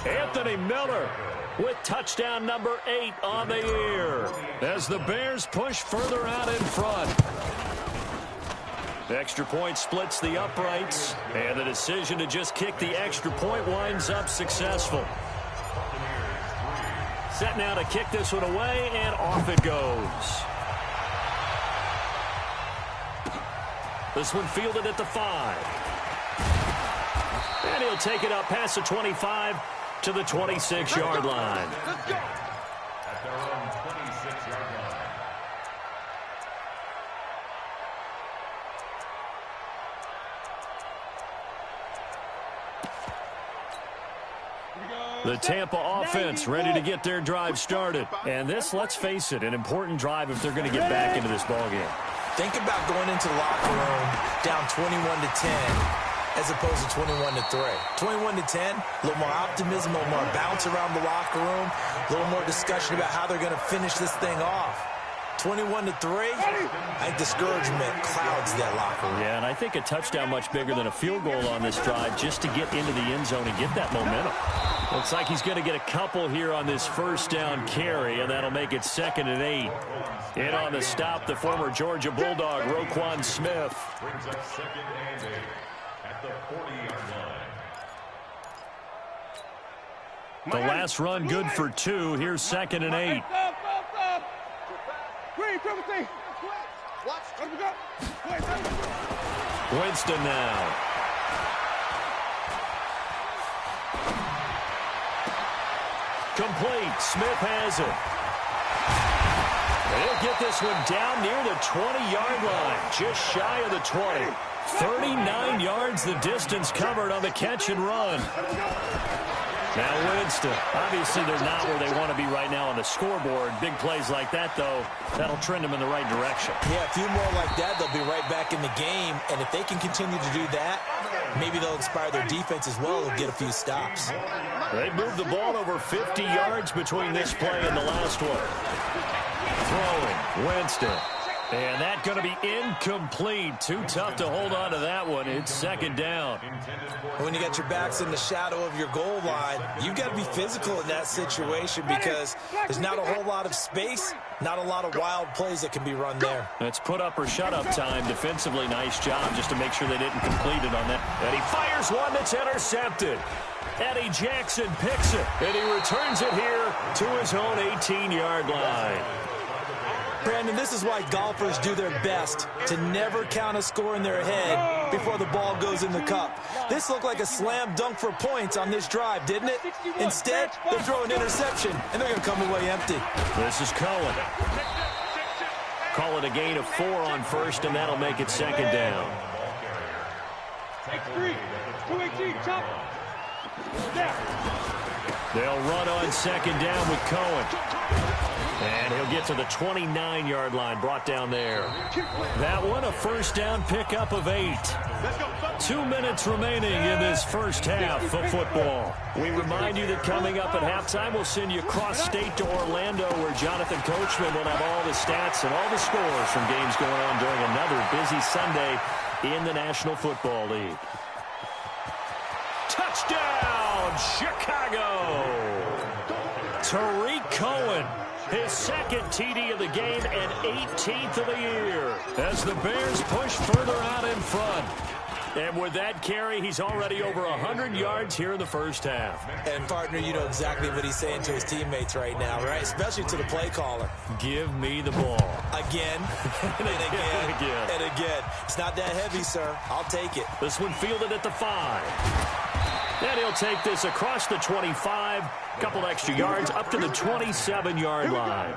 Anthony Miller with touchdown number 8 on the year. As the Bears push further out in front. The extra point splits the uprights. And the decision to just kick the extra point winds up successful. Set now to kick this one away, and off it goes. This one fielded at the 5. And he'll take it up past the 25 to the 26-yard line. At their own 26-yard line. The Tampa offense ready to get their drive started. And this, let's face it, an important drive if they're going to get back into this ballgame. Think about going into the locker room down 21-10 as opposed to 21-3. 21-10, a little more optimism, a little more bounce around the locker room, a little more discussion about how they're going to finish this thing off. 21-3, I think discouragement clouds that locker room. Yeah, and I think a touchdown much bigger than a field goal on this drive just to get into the end zone and get that momentum. Looks like he's going to get a couple here on this first down carry, and that'll make it 2nd and 8. In on the stop, the former Georgia Bulldog, Roquan Smith. Brings up 2nd and 8 at the 40-yard line. The last run good for 2. Here's 2nd and 8. Winston now. Complete. Smith has it. He'll get this one down near the 20-yard line, just shy of the 20. 39 yards the distance covered on the catch and run. Now Winston. Obviously, they're not where they want to be right now on the scoreboard. Big plays like that, though, that'll trend them in the right direction. Yeah, a few more like that, they'll be right back in the game. And if they can continue to do that, maybe they'll inspire their defense as well and get a few stops. They moved the ball over 50 yards between this play and the last one. Throwing, Winston. And that's going to be incomplete. Too tough to hold on to that one. It's 2nd down. When you got your backs in the shadow of your goal line, you've got to be physical in that situation because there's not a whole lot of space, not a lot of wild plays that can be run there. That's put up or shut up time. Defensively, nice job just to make sure they didn't complete it on that. And he fires one that's intercepted. Eddie Jackson picks it, and he returns it here to his own 18-yard line. Brandon, this is why golfers do their best to never count a score in their head before the ball goes in the cup. This looked like a slam dunk for points on this drive, didn't it? Instead, they're throwing interception, and they're going to come away empty. This is Cohen. Call it a gain of 4 on first, and that'll make it 2nd down. X3, 218, chop. They'll run on 2nd down with Cohen. And he'll get to the 29-yard line, brought down there. That one, a first down pickup of 8. 2 minutes remaining in this first half of football. We remind you that coming up at halftime, we'll send you cross-state to Orlando, where Jonathan Coachman will have all the stats and all the scores from games going on during another busy Sunday in the National Football League. Touchdown, Chicago! Tariq Cohen his second TD of the game and 18th of the year as the Bears push further out in front. And with that carry, he's already over 100 yards here in the first half. And, partner, you know exactly what he's saying to his teammates right now, right? Especially to the play caller. Give me the ball. Again, and again, and again. It's not that heavy, sir. I'll take it. This one fielded at the 5. And he'll take this across the 25, a couple extra yards, up to the 27-yard line.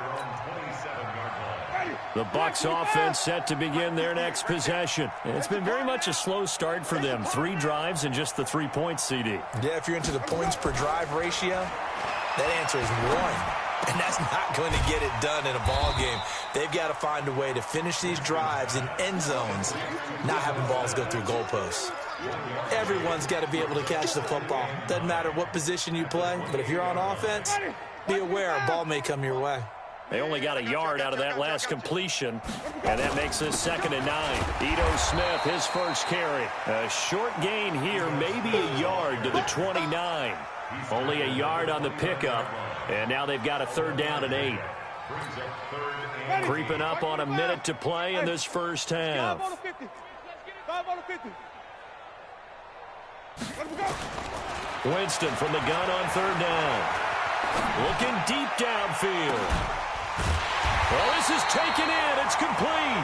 The Bucs offense set to begin their next possession. And it's been very much a slow start for them. 3 drives and just the 3 points, CD. Yeah, if you're into the points per drive ratio, that answer is 1. And that's not going to get it done in a ball game. They've got to find a way to finish these drives in end zones, not having balls go through goalposts. Everyone's got to be able to catch the football. Doesn't matter what position you play, but if you're on offense, be aware a ball may come your way. They only got a yard out of that last completion, and that makes this 2nd and 9. Ito Smith, his first carry. A short gain here, maybe a yard to the 29. Only a yard on the pickup, and now they've got a 3rd down and 8. Creeping up on a minute to play in this first half. Winston from the gun on 3rd down. Looking deep downfield. Well, this is taken in. It's complete.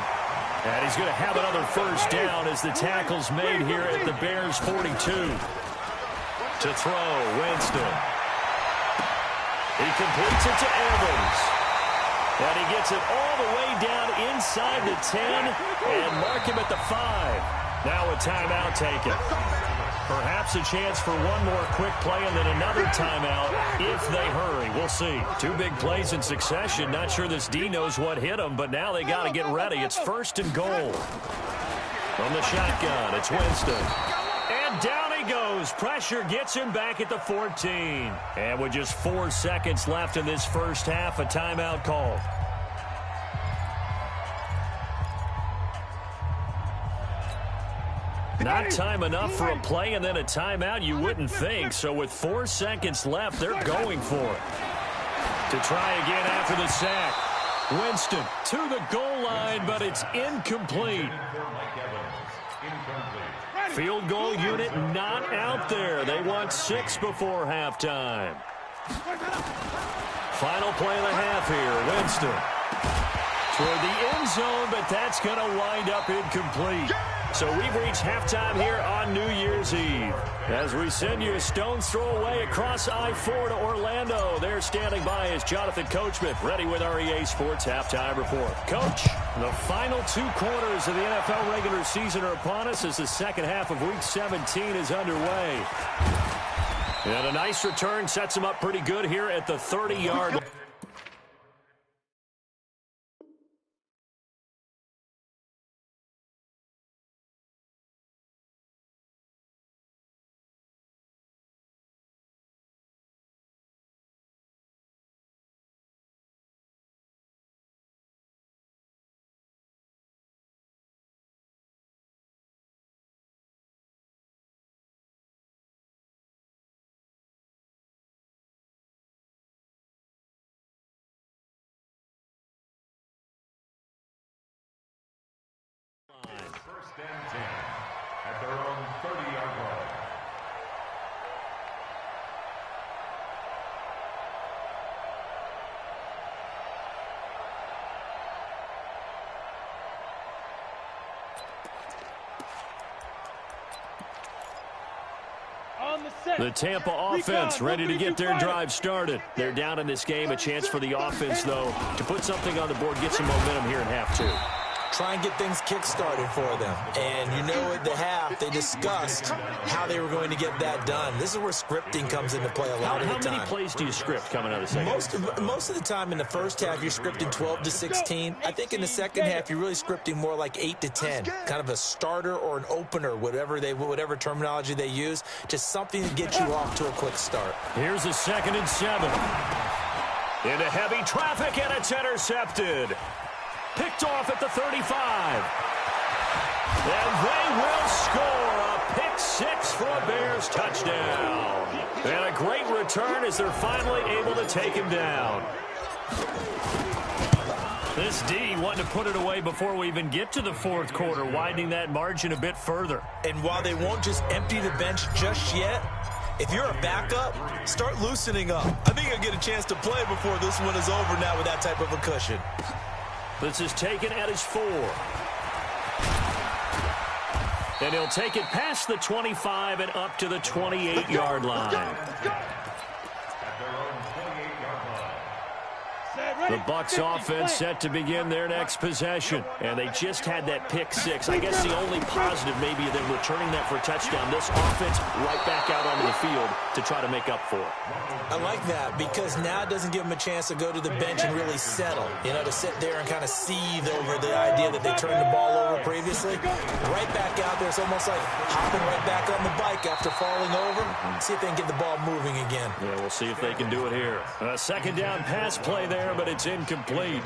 And he's going to have another first down as the tackle's made here at the Bears' 42. To throw, Winston. He completes it to Evans. And he gets it all the way down inside the 10 and mark him at the 5. Now a timeout taken. Perhaps a chance for one more quick play and then another timeout if they hurry. We'll see. 2 big plays in succession. Not sure this D knows what hit him, but now they got to get ready. It's 1st and goal. From the shotgun, it's Winston. And down he goes. Pressure gets him back at the 14. And with just 4 seconds left in this first half, a timeout called. Not time enough for a play and then a timeout, you wouldn't think. So with 4 seconds left, they're going for it. To try again after the sack. Winston to the goal line, but it's incomplete. Field goal unit not out there. They want 6 before halftime. Final play of the half here. Winston toward the end zone, but that's going to wind up incomplete. So we've reached halftime here on New Year's Eve. As we send you a stone's throw away across I-4 to Orlando. There standing by is Jonathan Coachman, ready with our EA Sports Halftime Report. Coach, the final 2 quarters of the NFL regular season are upon us as the second half of Week 17 is underway. And a nice return sets them up pretty good here at the 30-yard line. First and 10 at their own 30-yard line. The Tampa offense ready to get their drive started. They're down in this game. A chance for the offense, though, to put something on the board, get some momentum here in half 2. Try and get things kick-started for them. And you know at the half, they discussed how they were going to get that done. This is where scripting comes into play a lot of the time. How many plays do you script coming out of the second? Most of the time in the first half, you're scripting 12 to 16. I think in the second half, you're really scripting more like 8 to 10. Kind of a starter or an opener, whatever terminology they use. Just something to get you off to a quick start. Here's a 2nd and 7. Into heavy traffic, and it's intercepted. Picked off at the 35. And they will score a pick 6 for a Bears touchdown. And a great return as they're finally able to take him down. This D wanting to put it away before we even get to the fourth quarter, widening that margin a bit further. And while they won't just empty the bench just yet, if you're a backup, start loosening up. I think you'll get a chance to play before this one is over now with that type of a cushion. This is taken at his 4. And he'll take it past the 25 and up to the 28-yard line. The Bucs offense set to begin their next possession. And they just had that pick 6. I guess the only positive maybe them returning that for a touchdown. This offense right back out onto the field to try to make up for it. I like that because now it doesn't give them a chance to go to the bench and really settle. You know, to sit there and kind of seethe over the idea that they turned the ball over previously. Right back out there. It's almost like hopping right back on the bike after falling over. See if they can get the ball moving again. Yeah, we'll see if they can do it here. A second down pass play there, but it's incomplete.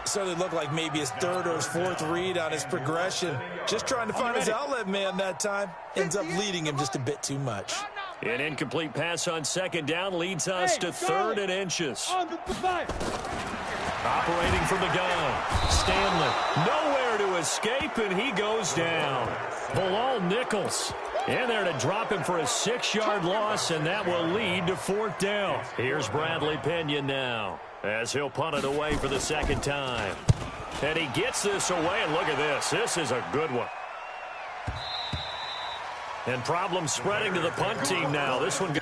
So it looked like maybe his third or his fourth read on his progression. Just trying to find his outlet man that time. Ends up leading him just a bit too much. An incomplete pass on second down leads us to 3rd and inches. Operating from the gun. Stanley nowhere to escape, and he goes down. Bilal Nichols in there to drop him for a 6-yard loss, and that will lead to 4th down. Here's Bradley Pinion now, as he'll punt it away for the second time. And he gets this away, and look at this. This is a good one. And problems spreading to the punt team now. This one...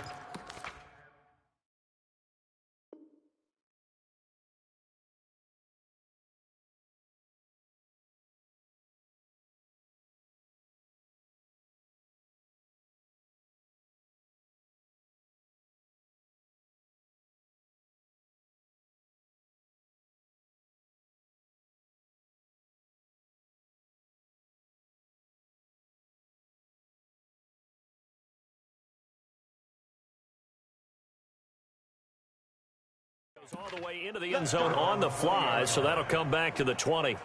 all the way into the end zone on the fly, so that'll come back to the 20.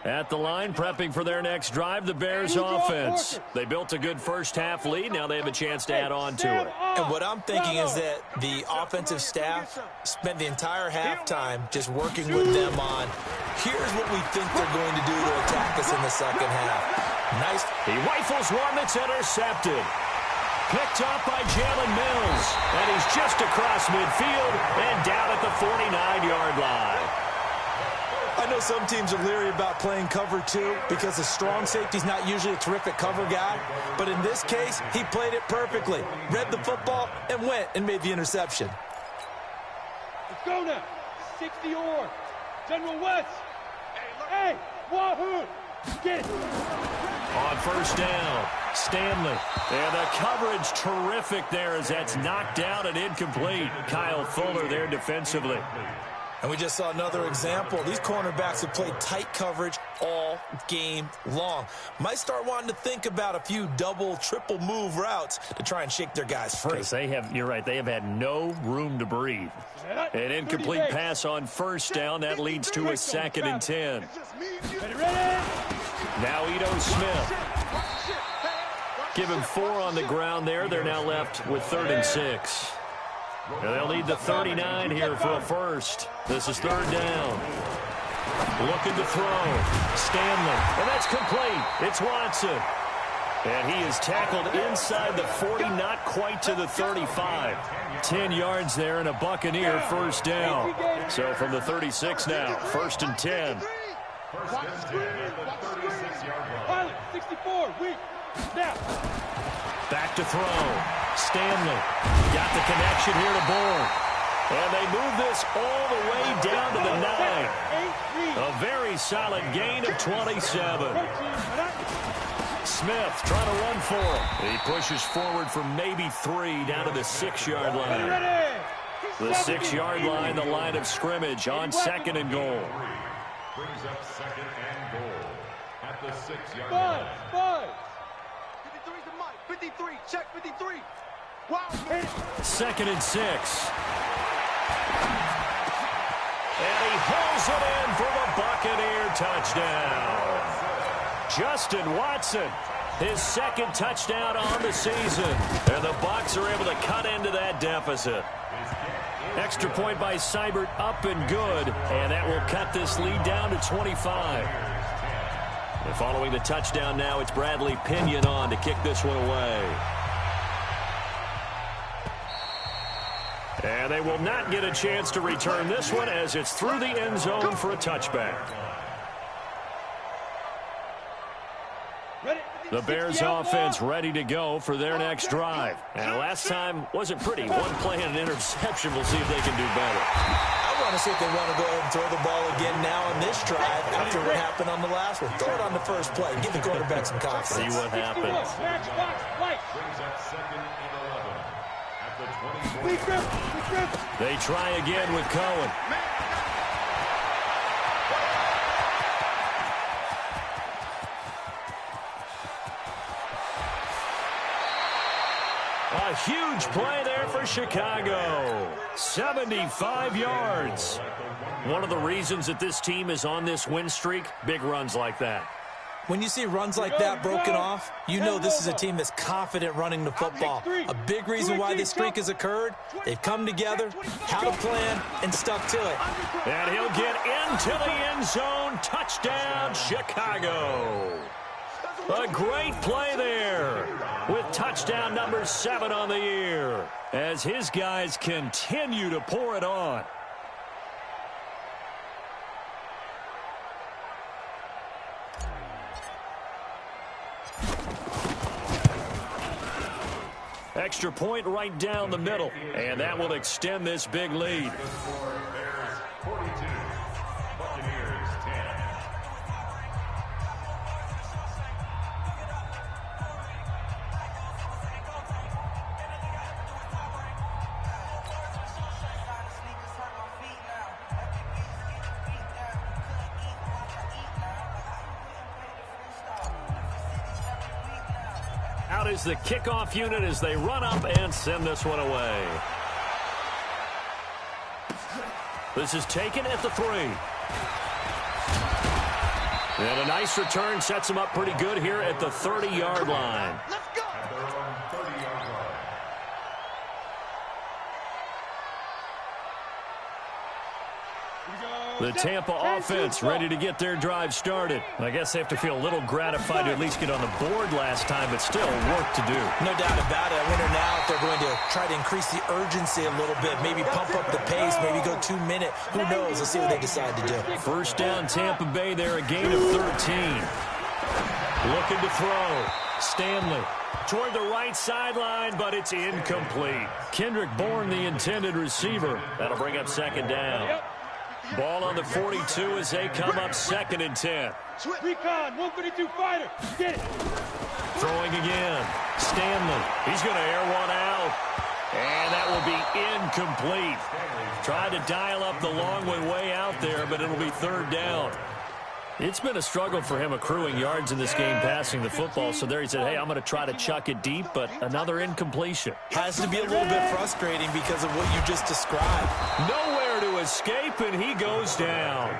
At the line, prepping for their next drive, the Bears offense. They built a good first half lead. Now they have a chance to add on to it. And what I'm thinking is that the offensive staff spent the entire halftime just working with them on, here's what we think they're going to do to attack us in the second half. Nice. He rifles one that's intercepted. Picked up by Jalen Mills. And he's just across midfield and down at the 49-yard line. I know some teams are leery about playing cover 2 because a strong safety's not usually a terrific cover guy. But in this case, he played it perfectly. Read the football and went and made the interception. Let's go now. 60 or General West. Hey, wahoo! Get it. On first down, Stanley. And the coverage terrific there as that's knocked down and incomplete. Kyle Fuller there defensively. And we just saw another example. These cornerbacks have played tight coverage all game long. Might start wanting to think about a few double, triple move routes to try and shake their guys free. Because they have, you're right, they have had no room to breathe. An incomplete pass on first down. That leads to a 2nd and 10. Now Ito Smith. Give him 4 on the ground there. They're now left with 3rd and 6. And they'll need the 39 here for a first. This is 3rd down. Looking to throw. Stanley. And that's complete. It's Watson. And he is tackled inside the 40, not quite to the 35. 10 yards there and a Buccaneer first down. So from the 36 now, 1st and 10. Pilot, 64, weak. Snap. Back to throw. Stanley got the connection here to Bourne. And they move this all the way down to the 9. A very solid gain of 27. Smith trying to run for him. He pushes forward for maybe 3 down to the 6-yard line. The 6-yard line, the line of scrimmage on 2nd and goal. Brings up 2nd and goal at the 6-yard Five. line. 53's the mic. 53. Check 53. 2nd and 6. And he pulls it in for the Buccaneer touchdown. Justin Watson, his 2nd touchdown on the season. And the Bucs are able to cut into that deficit. Extra point by Seibert, up and good. And that will cut this lead down to 25. And following the touchdown now, it's Bradley Pinion on to kick this one away. And they will not get a chance to return this one as it's through the end zone for a touchback. The Bears offense ready to go for their next drive. And last time wasn't pretty. One play and an interception. We'll see if they can do better. I want to see if they want to go ahead and throw the ball again now on this drive after what happened on the last one. Throw it on the first play. Give the quarterback some confidence. See what happens. They try again with Cohen. A huge play there for Chicago. 75 yards. One of the reasons that this team is on this win streak, big runs like that. When you see runs like that broken off, you know this is a team that's confident running the football. A big reason why this streak has occurred, they've come together, had a plan, and stuck to it. And he'll get into the end zone. Touchdown, Chicago. A great play there with touchdown number 7 on the year as his guys continue to pour it on. Extra point right down the middle, and that will extend this big lead. Out is the kickoff unit as they run up and send this one away. This is taken at the 3. And a nice return sets them up pretty good here at the 30-yard line. The Tampa offense ready to get their drive started. I guess they have to feel a little gratified to at least get on the board last time, but still work to do. No doubt about it. I wonder now if they're going to try to increase the urgency a little bit, maybe pump up the pace, maybe go 2 minute. Who knows? Let's see what they decide to do. First down, Tampa Bay there, a gain of 13. Looking to throw. Stanley toward the right sideline, but it's incomplete. Kendrick Bourne, the intended receiver. That'll bring up 2nd down. Ball on the 42 as they come up 2nd and 10. Recon, 152 fighter. Get it. Throwing again. Stanley. He's going to air one out. And that will be incomplete. Tried to dial up the long way out there, but it'll be 3rd down. It's been a struggle for him accruing yards in this game passing the football. So there he said, hey, I'm going to try to chuck it deep, but another incompletion. Has to be a little bit frustrating because of what you just described. Nowhere to escape, and he goes down.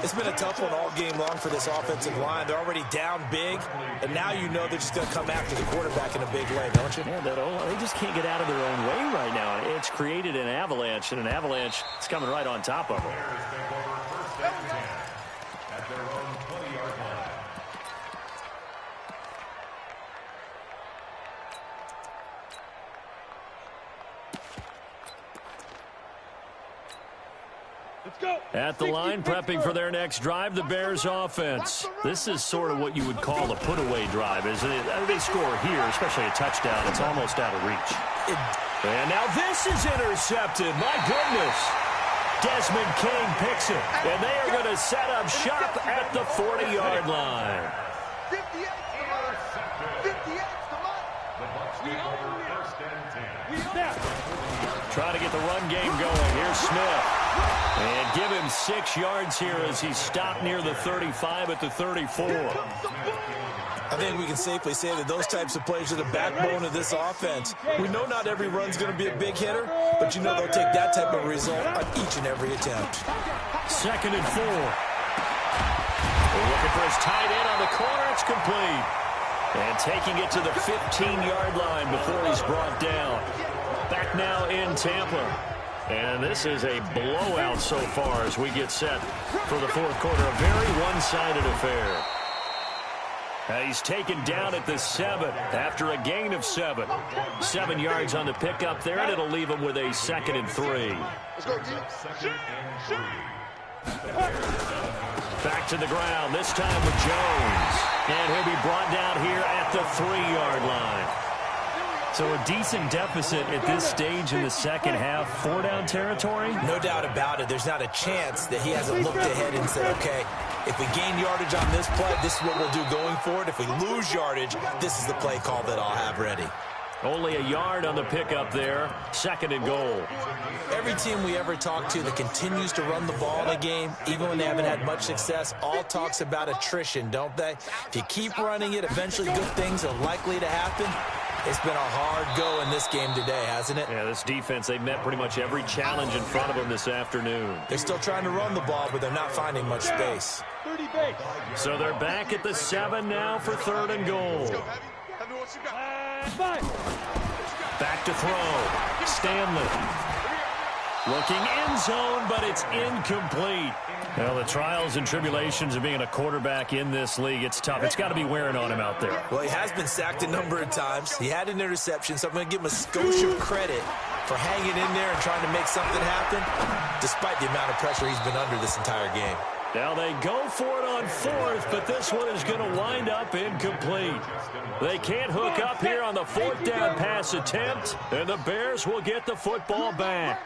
It's been a tough one all game long for this offensive line. They're already down big, and now you know they're just going to come after the quarterback in a big way, don't you? Man, they just can't get out of their own way right now. It's created an avalanche, and an avalanche is coming right on top of them. At the line, prepping for their next drive, the Bears offense. This is sort of what you would call a put-away drive, isn't it? They score here, especially a touchdown. It's almost out of reach. And now this is intercepted. My goodness. Desmond King picks it. And they are going to set up shop at the 40-yard line. 58 Trying to get the run game going. Here's Smith. And give him 6 yards here as he stopped near the 35 at the 34. I think we can safely say that those types of plays are the backbone of this offense. We know not every run's going to be a big hitter, but you know they'll take that type of result on each and every attempt. 2nd and 4. They're looking for his tight end on the corner. It's complete. And taking it to the 15-yard line before he's brought down. Back now in Tampa. And this is a blowout so far as we get set for the fourth quarter. A very one-sided affair. He's taken down at the 7 after a gain of 7. 7 yards on the pickup there, and it'll leave him with a 2nd and 3. Let's go, D. Back to the ground, this time with Jones. And he'll be brought down here at the 3-yard line. So a decent deficit at this stage in the second half. 4-down territory? No doubt about it. There's not a chance that he hasn't looked ahead and said, okay, if we gain yardage on this play, this is what we'll do going forward. If we lose yardage, this is the play call that I'll have ready. Only a yard on the pickup there. 2nd and goal. Every team we ever talk to that continues to run the ball in a game, even when they haven't had much success, all talks about attrition, don't they? If you keep running it, eventually good things are likely to happen. It's been a hard go in this game today, hasn't it? Yeah, this defense, they've met pretty much every challenge in front of them this afternoon. They're still trying to run the ball, but they're not finding much space. So they're back at the 7 now for 3rd and goal. Back to throw. Stanley. Looking end zone, but it's incomplete. Well, the trials and tribulations of being a quarterback in this league, it's tough. It's got to be wearing on him out there. Well, he has been sacked a number of times. He had an interception, so I'm going to give him a skosh of credit for hanging in there and trying to make something happen, despite the amount of pressure he's been under this entire game. Now they go for it on 4th, but this one is going to wind up incomplete. They can't hook up here on the 4th down pass attempt, and the Bears will get the football back.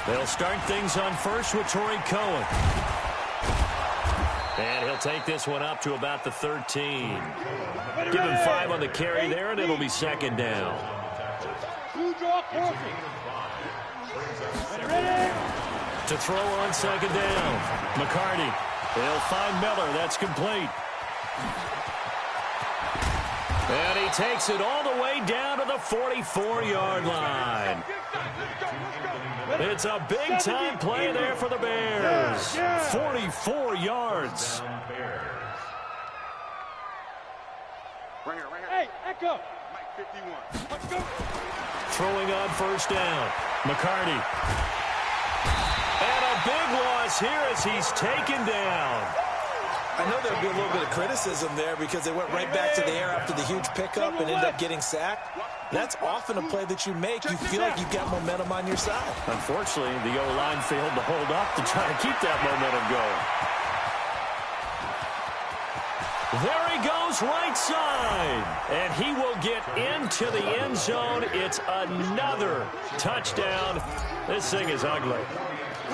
They'll start things on first with Torrey Cohen. And he'll take this one up to about the 13. Give him 5 on the carry there, and it'll be 2nd down. To throw on 2nd down. McCarty. They'll find Miller. That's complete. And he takes it all the way down to the 44-yard line. It's a big-time play there for the Bears. 44 yards. Hey, Echo. Mike 51. Let's go. Throwing on 1st down. McCarty. And a big loss here as he's taken down. I know there'll be a little bit of criticism there because they went right back to the air after the huge pickup and ended up getting sacked. That's often a play that you make. You feel like you've got momentum on your side. Unfortunately, the O-line failed to hold up to try to keep that momentum going. There he goes right side. And he will get into the end zone. It's another touchdown. This thing is ugly.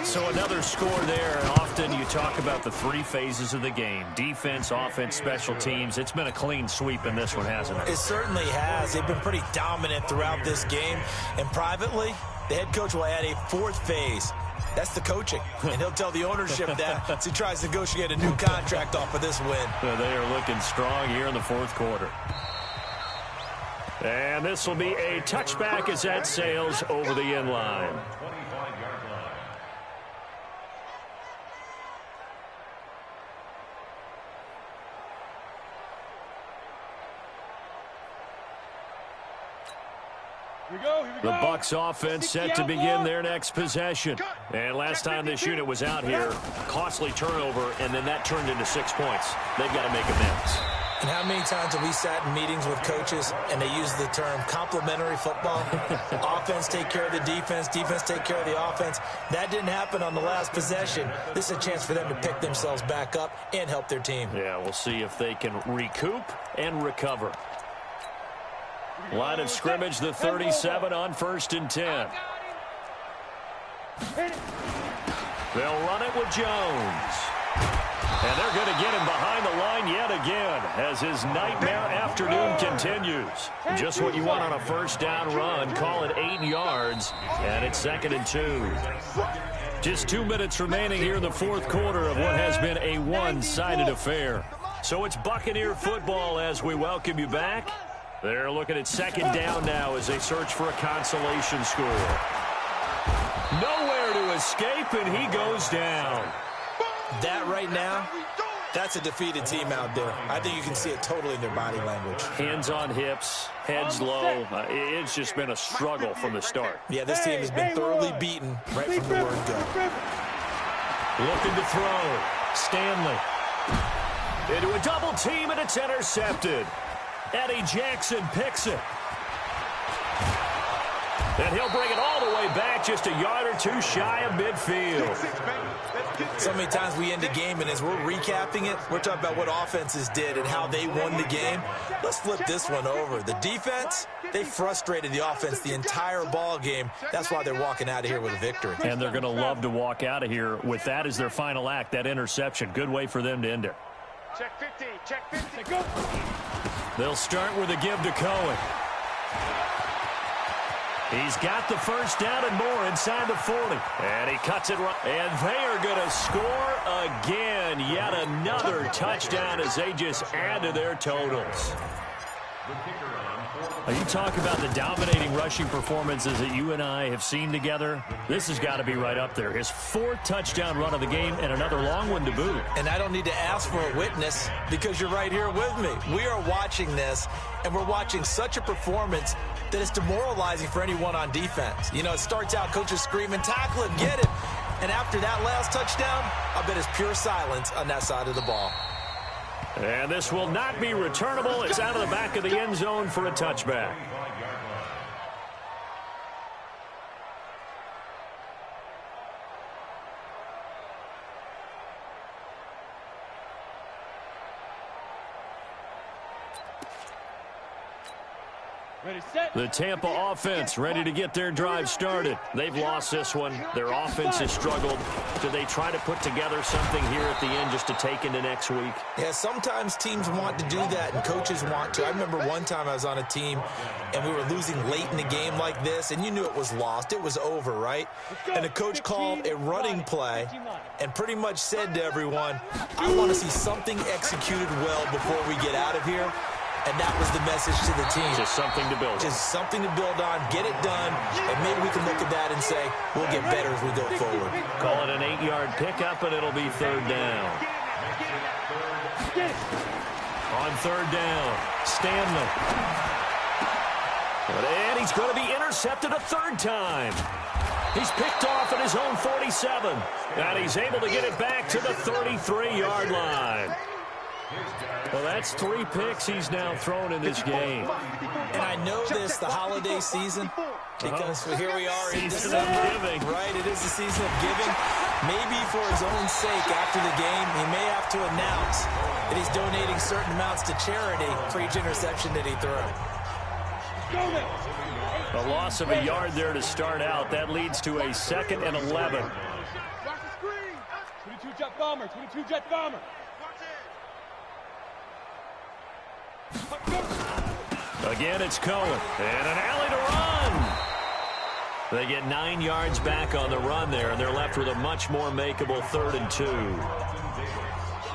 So another score there, and often you talk about the 3 phases of the game. Defense, offense, special teams. It's been a clean sweep in this one, hasn't it? It certainly has. They've been pretty dominant throughout this game. And privately, the head coach will add a 4th phase. That's the coaching. And he'll tell the ownership that as he tries to negotiate a new contract off of this win. They are looking strong here in the 4th quarter. And this will be a touchback as that sails over the end line. The Bucs offense set to begin their next possession. And last time this unit was out here, costly turnover, and then that turned into 6 points. They've got to make amends. And how many times have we sat in meetings with coaches and they use the term complementary football? Offense take care of the defense, defense take care of the offense. That didn't happen on the last possession. This is a chance for them to pick themselves back up and help their team. Yeah, we'll see if they can recoup and recover. Line of scrimmage, the 37 on 1st and 10. They'll run it with Jones. And they're going to get him behind the line yet again as his nightmare afternoon continues. Just what you want on a 1st down run. Call it 8 yards, and it's 2nd and 2. Just 2 minutes remaining here in the 4th quarter of what has been a one-sided affair. So it's Buccaneer football as we welcome you back. They're looking at second down now as they search for a consolation score. Nowhere to escape, and he goes down. That right now, that's a defeated team out there. I think you can see it totally in their body language. Hands on hips, heads low. It's just been a struggle from the start. Yeah, this team has been thoroughly beaten right from the word go. Looking to throw. Stanley. Into a double team, and it's intercepted. Eddie Jackson picks it. And he'll bring it all the way back, just a yard or two shy of midfield. So many times we end the game, and as we're recapping it, we're talking about what offenses did and how they won the game. Let's flip this one over. The defense, they frustrated the offense the entire ball game. That's why they're walking out of here with a victory. And they're going to love to walk out of here with that as their final act, that interception. Good way for them to end it. Check 50, check 50, go. They'll start with a give to Cohen. He's got the first down and more inside the 40. And he cuts it right. And they are going to score again. Yet another touchdown as they just add to their totals. You talk about the dominating rushing performances that you and I have seen together. This has got to be right up there. His 4th touchdown run of the game and another long one to boot. And I don't need to ask for a witness because you're right here with me. We are watching this, and we're watching such a performance that is demoralizing for anyone on defense. You know, it starts out coaches screaming, tackle him, get him. And after that last touchdown, I bet it's pure silence on that side of the ball. And this will not be returnable. It's out of the back of the end zone for a touchback. Ready, set. The Tampa offense ready to get their drive started. They've lost this one. Their offense has struggled. Do they try to put together something here at the end just to take into next week? Yeah, sometimes teams want to do that and coaches want to. I remember one time I was on a team and we were losing late in the game like this, and you knew it was lost. It was over, right? And the coach called a running play and pretty much said to everyone, I want to see something executed well before we get out of here. And that was the message to the team. Just something to build on. Just something to build on, get it done, and maybe we can look at that and say, we'll get better as we go forward. Call it an 8-yard pickup, and it'll be 3rd down. On 3rd down, Stanley. And he's going to be intercepted a 3rd time. He's picked off at his own 47. And he's able to get it back to the 33-yard line. Well, that's 3 picks he's now thrown in this game. And I know this, the holiday season, because here we are in December. Giving. Right, it is the season of giving. Maybe for his own sake after the game, he may have to announce that he's donating certain amounts to charity for each interception that he threw. A loss of a yard there to start out. That leads to a 2nd and 11. Watch the screen. 22 jet bomber, 22 jet bomber. Again, it's Cohen. And an alley to run. They get 9 yards back on the run there, and they're left with a much more makeable 3rd and 2.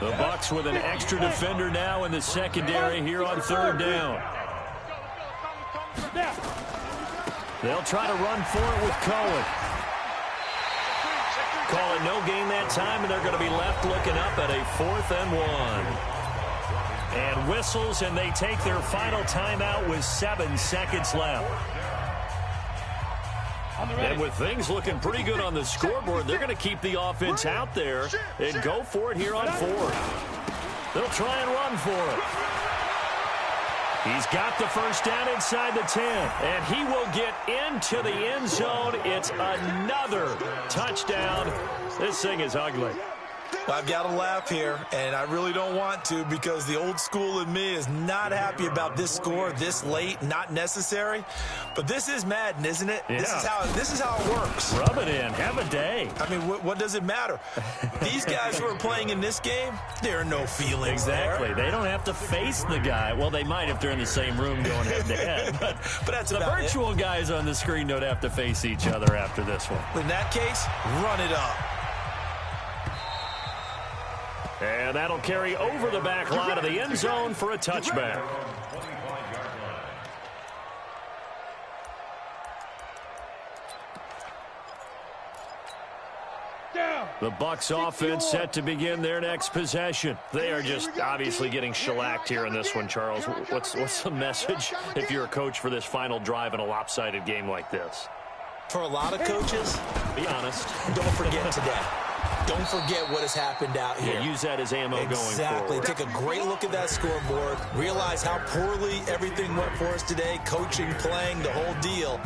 The Bucs with an extra defender now in the secondary here on 3rd down. They'll try to run for it with Cohen. Call it no gain that time, and they're going to be left looking up at a 4th and 1. And whistles, and they take their final timeout with 7 seconds left. And with things looking pretty good on the scoreboard, they're going to keep the offense out there and go for it here on 4th. They'll try and run for it. He's got the first down inside the 10, and he will get into the end zone. It's another touchdown. This thing is ugly. I've got to laugh here, and I really don't want to because the old school in me is not happy about this score this late, not necessary. But this is Madden, isn't it? Yeah. This is how it works. Rub it in. Have a day. I mean, what does it matter? These guys who are playing in this game, there are no feelings Exactly. there. They don't have to face the guy. Well, they might if they're in the same room going head-to-head. But that's the about virtual guys on the screen don't have to face each other after this one. In that case, run it up. And that'll carry over the back line of the end zone for a touchback. The Bucs offense set to begin their next possession. They are just obviously getting shellacked here in this one, Charles. What's the message if you're a coach for this final drive in a lopsided game like this? For a lot of coaches, be honest, don't forget today. Don't forget what has happened out here. Yeah, use that as ammo going forward. Exactly. Take a great look at that scoreboard. Realize how poorly everything went for us today. Coaching, playing, the whole deal.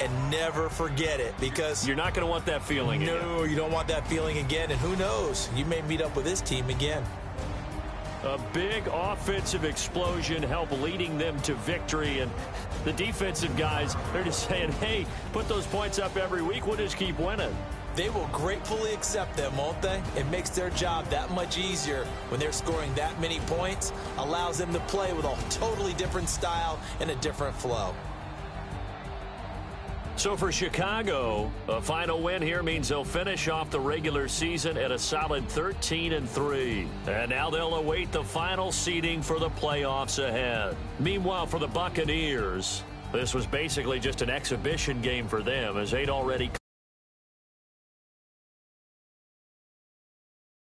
And never forget it, because you're not going to want that feeling again. No, you don't want that feeling again. And who knows? You may meet up with this team again. A big offensive explosion helped leading them to victory. And the defensive guys, they're just saying, hey, put those points up every week. We'll just keep winning. They will gratefully accept them, won't they? It makes their job that much easier when they're scoring that many points. Allows them to play with a totally different style and a different flow. So for Chicago, a final win here means they'll finish off the regular season at a solid 13-3. And now they'll await the final seeding for the playoffs ahead. Meanwhile, for the Buccaneers, this was basically just an exhibition game for them, as they'd already